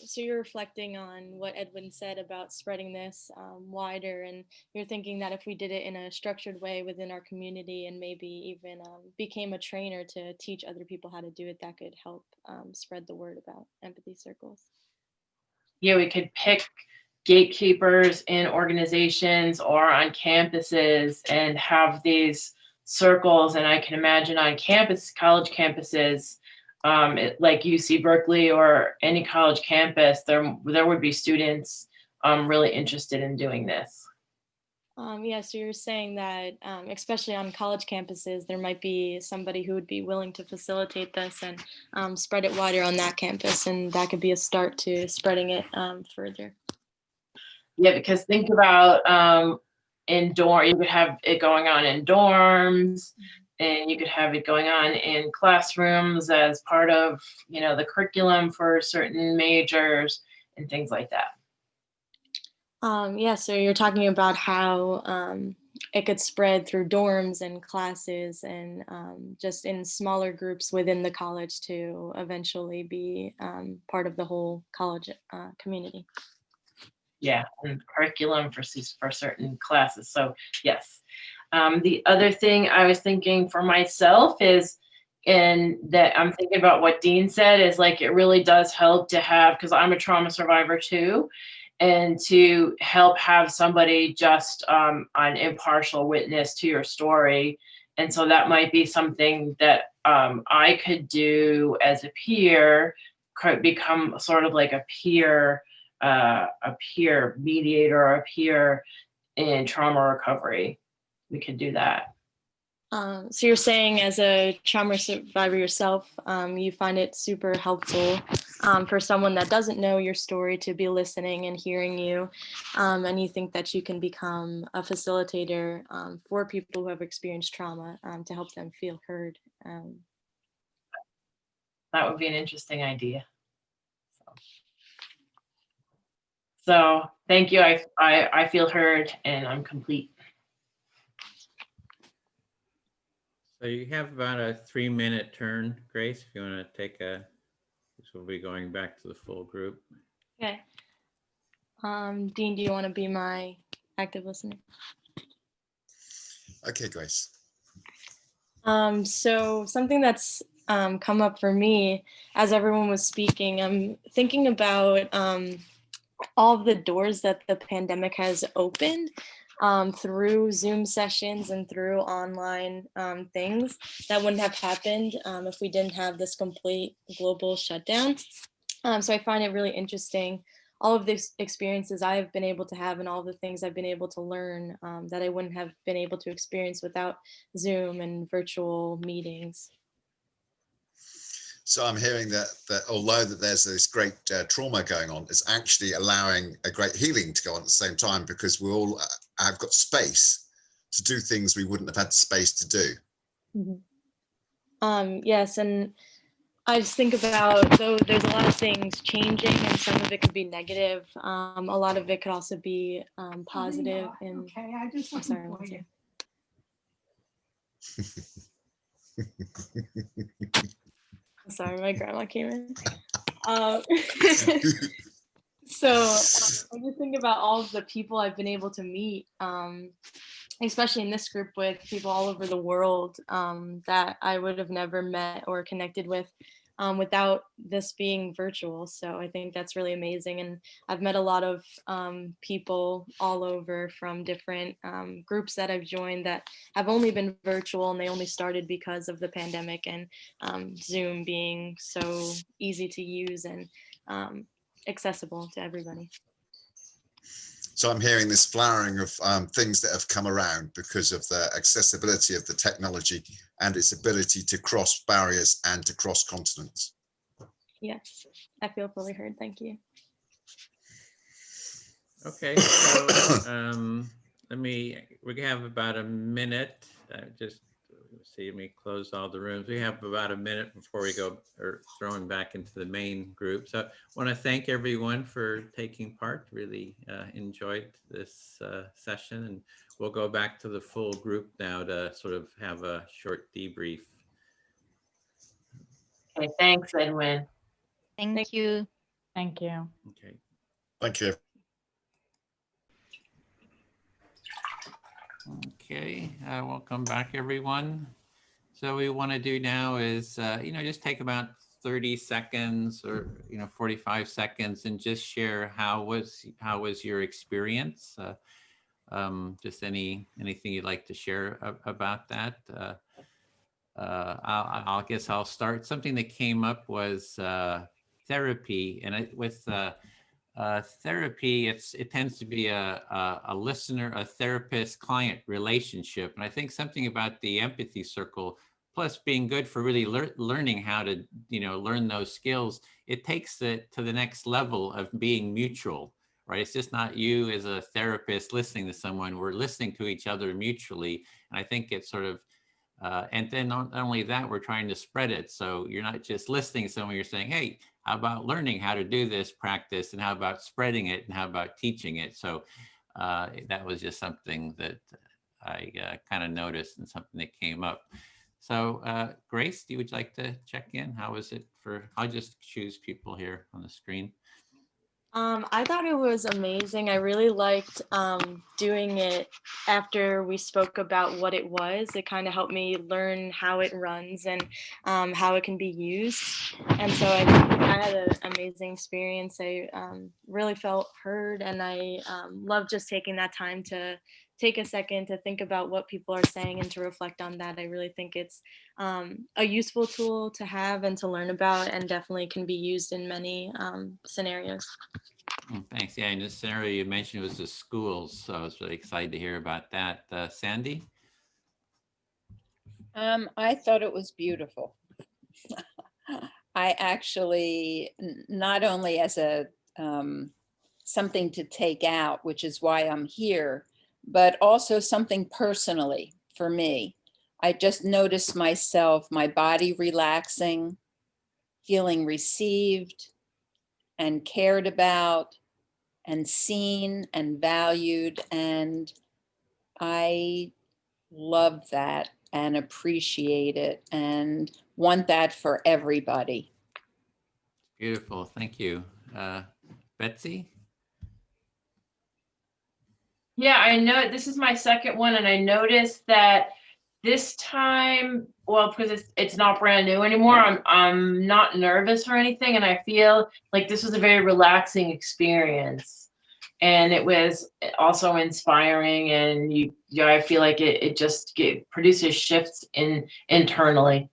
So you're reflecting on what Edwin said about spreading this wider, and you're thinking that if we did it in a structured way within our community and maybe even became a trainer to teach other people how to do it, that could help spread the word about empathy circles.
Yeah, we could pick gatekeepers in organizations or on campuses and have these circles. And I can imagine on campus, college campuses, like UC Berkeley or any college campus, there would be students really interested in doing this.
Yeah, so you're saying that especially on college campuses, there might be somebody who would be willing to facilitate this and spread it wider on that campus, and that could be a start to spreading it further.
Yeah, because think about you could have it going on in dorms, and you could have it going on in classrooms as part of, you know, the curriculum for certain majors and things like that.
Yeah, so you're talking about how it could spread through dorms and classes and just in smaller groups within the college to eventually be part of the whole college community.
Yeah, and curriculum for certain classes. So yes. The other thing I was thinking for myself is, and that I'm thinking about what Dean said, is like it really does help to have, because I'm a trauma survivor too, and to help have somebody just an impartial witness to your story. And so that might be something that I could do as a peer, could become sort of like a peer mediator or a peer in trauma recovery. We could do that.
So you're saying as a trauma survivor yourself, you find it super helpful for someone that doesn't know your story to be listening and hearing you, and you think that you can become a facilitator for people who have experienced trauma to help them feel heard.
That would be an interesting idea. So thank you. I feel heard and I'm complete.
So you have about a 3-minute turn, Grace, if you want to take this will be going back to the full group.
Okay. Dean, do you want to be my active listener?
Okay, Grace.
So something that's come up for me as everyone was speaking, I'm thinking about all of the doors that the pandemic has opened through Zoom sessions and through online things that wouldn't have happened if we didn't have this complete global shutdown. So I find it really interesting, all of these experiences I've been able to have and all the things I've been able to learn that I wouldn't have been able to experience without Zoom and virtual meetings.
So I'm hearing that although that there's this great trauma going on, it's actually allowing a great healing to go on at the same time, because we all have got space to do things we wouldn't have had the space to do.
Yes, and I just think about, though there's a lot of things changing, and some of it could be negative. A lot of it could also be positive. And
Okay, I just
I'm sorry, one second. Sorry, my grandma came in. So I just think about all of the people I've been able to meet, especially in this group, with people all over the world that I would have never met or connected with without this being virtual. So I think that's really amazing. And I've met a lot of people all over from different groups that I've joined that have only been virtual, and they only started because of the pandemic and Zoom being so easy to use and accessible to everybody.
So I'm hearing this flowering of things that have come around because of the accessibility of the technology and its ability to cross barriers and to cross continents.
Yes, I feel fully heard. Thank you.
Okay, so we have about a minute. Just see, let me close all the rooms. We have about a minute before we go or throwing back into the main group. So I want to thank everyone for taking part. Really enjoyed this session, and we'll go back to the full group now to sort of have a short debrief.
Okay, thanks, Edwin.
Thank you.
Thank you.
Okay.
Thank you.
Okay, welcome back, everyone. So what we want to do now is, just take about 30 seconds or 45 seconds and just share how was your experience. Just anything you'd like to share about that. I guess I'll start. Something that came up was therapy, and with therapy, it tends to be a listener, a therapist client relationship. And I think something about the empathy circle, plus being good for really learning how to, learn those skills, it takes it to the next level of being mutual, right? It's just not you as a therapist listening to someone, we're listening to each other mutually. And I think it's sort of, and then not only that, we're trying to spread it. So you're not just listening to someone, you're saying, hey, how about learning how to do this practice, and how about spreading it, and how about teaching it? So that was just something that I kind of noticed, and something that came up. So Grace, would you like to check in? How was it I'll just choose people here on the screen.
I thought it was amazing. I really liked doing it after we spoke about what it was. It kind of helped me learn how it runs and how it can be used. And so I had an amazing experience. I really felt heard, and I love just taking that time to take a second to think about what people are saying and to reflect on that. I really think it's a useful tool to have and to learn about, and definitely can be used in many scenarios.
Thanks. Yeah, and the scenario you mentioned was the schools, so I was really excited to hear about that. Sandy?
I thought it was beautiful. I actually, not only as a something to take out, which is why I'm here, but also something personally for me. I just noticed myself, my body relaxing, feeling received and cared about and seen and valued. And I love that and appreciate it and want that for everybody.
Beautiful. Thank you. Betsy?
Yeah, I know this is my second one, and I noticed that this time, well, because it's not brand new anymore, I'm not nervous or anything, and I feel like this was a very relaxing experience, and it was also inspiring, and I feel like it just produces shifts internally.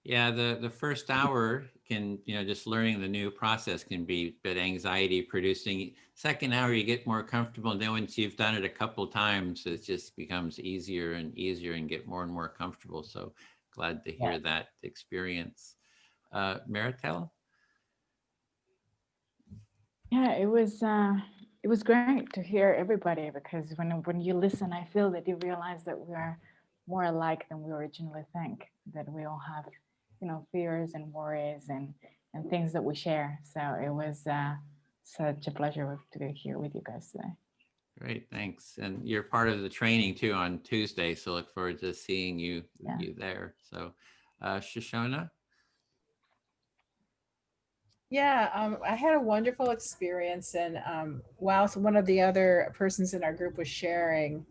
Yeah, the first hour can, just learning the new process can be a bit anxiety producing. Second hour, you get more comfortable. And then once you've done it a couple times, it just becomes easier and easier and get more and more comfortable. So glad to hear that experience. Maritel?
Yeah, it was great to hear everybody, because when you listen, I feel that you realize that we are more alike than we originally think, that we all have, fears and worries and things that we share. So it was such a pleasure to be here with you guys today.
Great, thanks. And you're part of the training too on Tuesday, so look forward to seeing you there. So Shoshona?
Yeah, I had a wonderful experience, and while one of the other persons in our group was sharing,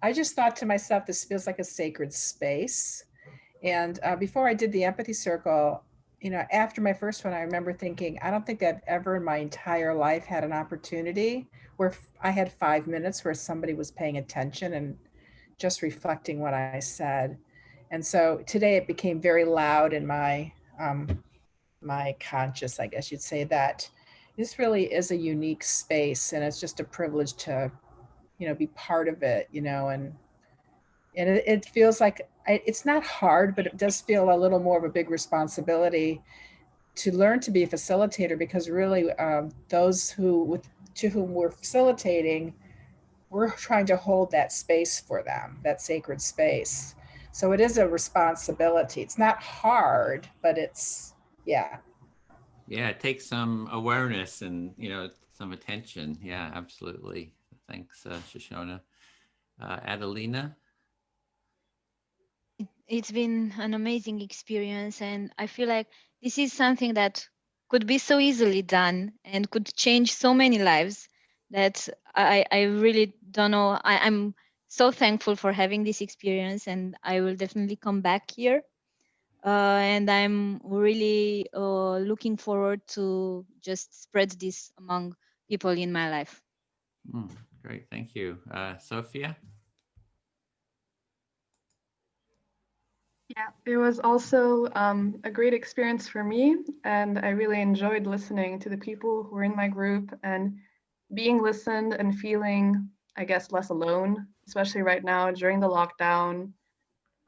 I just thought to myself, this feels like a sacred space. And before I did the Empathy Circle, after my first one, I remember thinking, I don't think I've ever in my entire life had an opportunity where I had 5 minutes where somebody was paying attention and just reflecting what I said. And so today it became very loud in my conscious, I guess you'd say, that this really is a unique space, and it's just a privilege to, be part of it, and it feels like it's not hard, but it does feel a little more of a big responsibility to learn to be a facilitator, because really those to whom we're facilitating, we're trying to hold that space for them, that sacred space. So it is a responsibility. It's not hard, but it's, yeah.
Yeah, it takes some awareness and, some attention. Yeah, absolutely. Thanks, Shoshona. Adelina?
It's been an amazing experience, and I feel like this is something that could be so easily done and could change so many lives that I really don't know. I'm so thankful for having this experience, and I will definitely come back here. And I'm really looking forward to just spread this among people in my life.
Great, thank you. Sophia?
Yeah, it was also a great experience for me, and I really enjoyed listening to the people who were in my group and being listened and feeling, I guess, less alone, especially right now during the lockdown.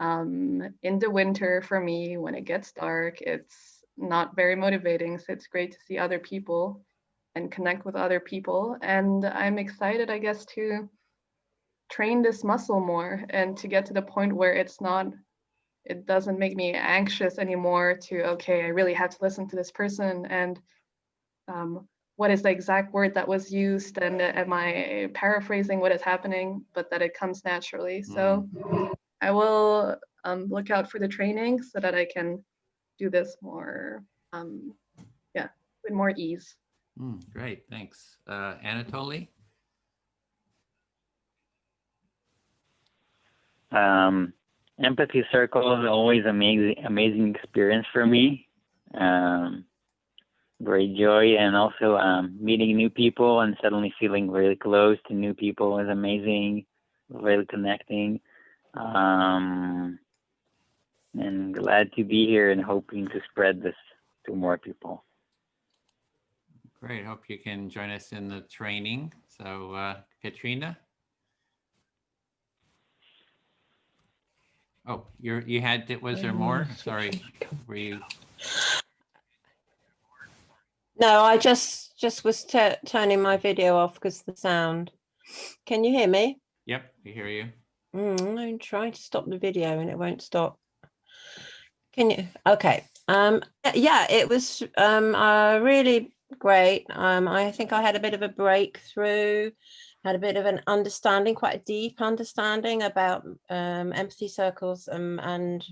In the winter, for me, when it gets dark, it's not very motivating, so it's great to see other people and connect with other people. And I'm excited, I guess, to train this muscle more and to get to the point where it doesn't make me anxious anymore to, okay, I really have to listen to this person, and what is the exact word that was used, and am I paraphrasing what is happening, but that it comes naturally. So I will look out for the training so that I can do this more, with more ease.
Great, thanks. Anatoly?
Empathy Circle is always amazing experience for me. Great joy, and also meeting new people and suddenly feeling really close to new people is amazing, really connecting. And glad to be here and hoping to spread this to more people.
Great, hope you can join us in the training. So Katrina? Oh, you had, was there more? Sorry, were you?
No, I just was turning my video off because the sound. Can you hear me?
Yep, we hear you.
I'm trying to stop the video and it won't stop. Can you? Okay. Yeah, it was really great. I think I had a bit of a breakthrough, had a bit of an understanding, quite a deep understanding about empathy circles and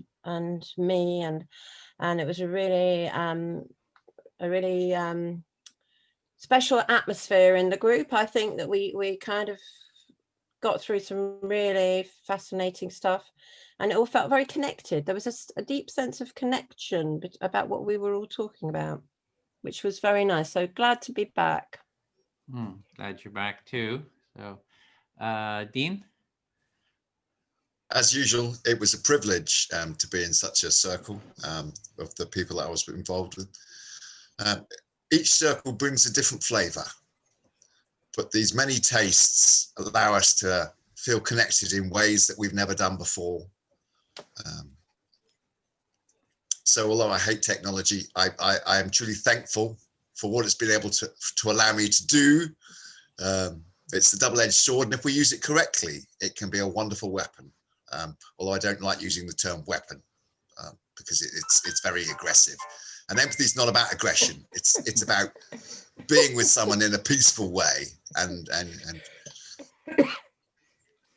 me, and it was a really special atmosphere in the group. I think that we kind of got through some really fascinating stuff, and it all felt very connected. There was a deep sense of connection about what we were all talking about, which was very nice. So glad to be back.
Glad you're back too. So Dean?
As usual, it was a privilege to be in such a circle of the people that I was involved with. Each circle brings a different flavor, but these many tastes allow us to feel connected in ways that we've never done before. So although I hate technology, I am truly thankful for what it's been able to allow me to do. It's a double-edged sword, and if we use it correctly, it can be a wonderful weapon. Although I don't like using the term weapon because it's very aggressive. And empathy is not about aggression. It's about being with someone in a peaceful way. And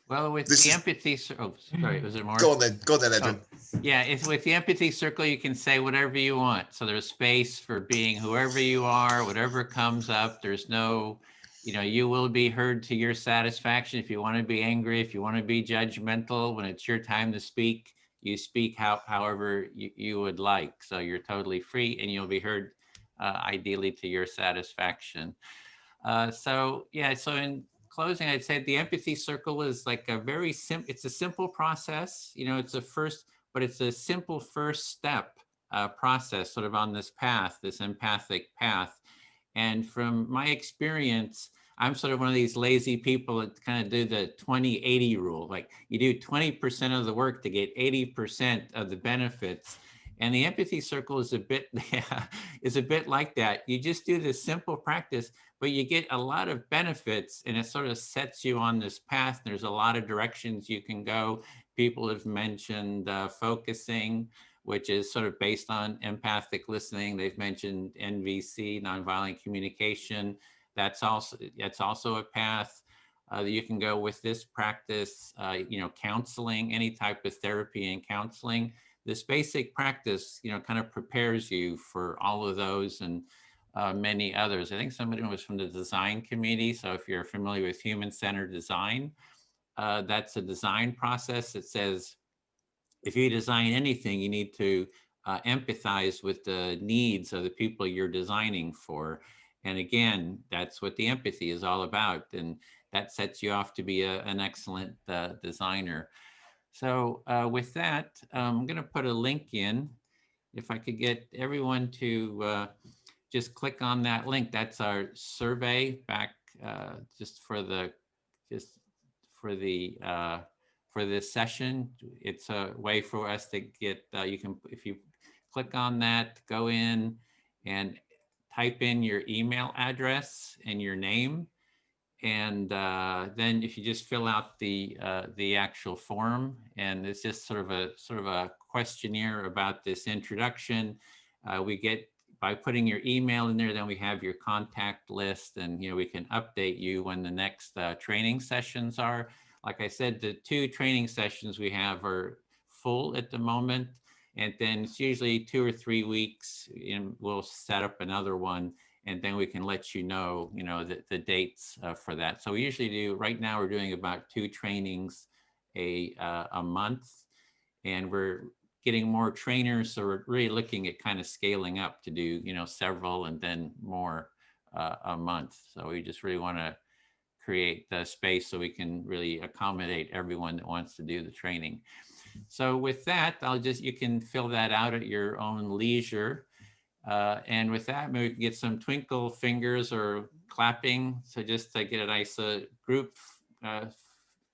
well, with the empathy, oh, sorry, was there more?
Go on then, Edwin.
Oh, yeah, it's with the empathy circle, you can say whatever you want. So there's space for being whoever you are, whatever comes up. There's no, you will be heard to your satisfaction. If you want to be angry, if you want to be judgmental, when it's your time to speak, you speak however you would like. So you're totally free, and you'll be heard ideally to your satisfaction. So in closing, I'd say the empathy circle is like a very simple, it's a simple process. It's a simple first step process sort of on this path, this empathic path. And from my experience, I'm sort of one of these lazy people that kind of do the 20-80 rule. Like you do 20% of the work to get 80% of the benefits. And the empathy circle is a bit like that. You just do this simple practice, but you get a lot of benefits, and it sort of sets you on this path. There's a lot of directions you can go. People have mentioned focusing, which is sort of based on empathic listening. They've mentioned NVC, nonviolent communication. That's also a path that you can go with this practice. Counseling, any type of therapy and counseling. This basic practice, kind of prepares you for all of those and many others. I think somebody was from the design community. So if you're familiar with human-centered design, that's a design process that says, if you design anything, you need to empathize with the needs of the people you're designing for. And again, that's what the empathy is all about. And that sets you off to be an excellent designer. So with that, I'm going to put a link in. If I could get everyone to just click on that link. That's our survey back for this session. It's a way for us to get, if you click on that, go in and type in your email address and your name. And then if you just fill out the actual form, and it's just sort of a questionnaire about this introduction. We get, by putting your email in there, then we have your contact list, and we can update you when the next training sessions are. Like I said, the 2 training sessions we have are full at the moment, and then it's usually 2 or 3 weeks, and we'll set up another one, and then we can let you know, the dates for that. So we usually do, right now we're doing about 2 trainings a month, and we're getting more trainers. So we're really looking at kind of scaling up to do, several and then more a month. So we just really want to create the space so we can really accommodate everyone that wants to do the training. So with that, you can fill that out at your own leisure. And with that, maybe we can get some twinkle fingers or clapping. So just to get a nice group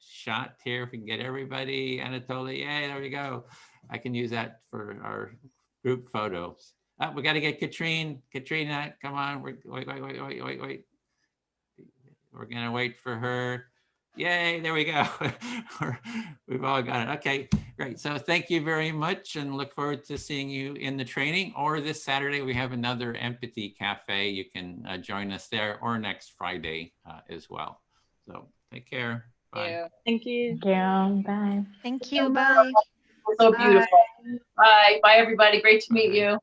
shot here, if we can get everybody. Anatoly, yay, there we go. I can use that for our group photos. We got to get Katrina, come on. Wait. We're going to wait for her. Yay, there we go. We've all got it. Okay, great. So thank you very much, and look forward to seeing you in the training. Or this Saturday, we have another Empathy Cafe. You can join us there, or next Friday as well. So take care. Bye.
Thank you.
Thank you. Bye.
Thank you. Bye.
So beautiful. Bye. Bye, everybody. Great to meet you.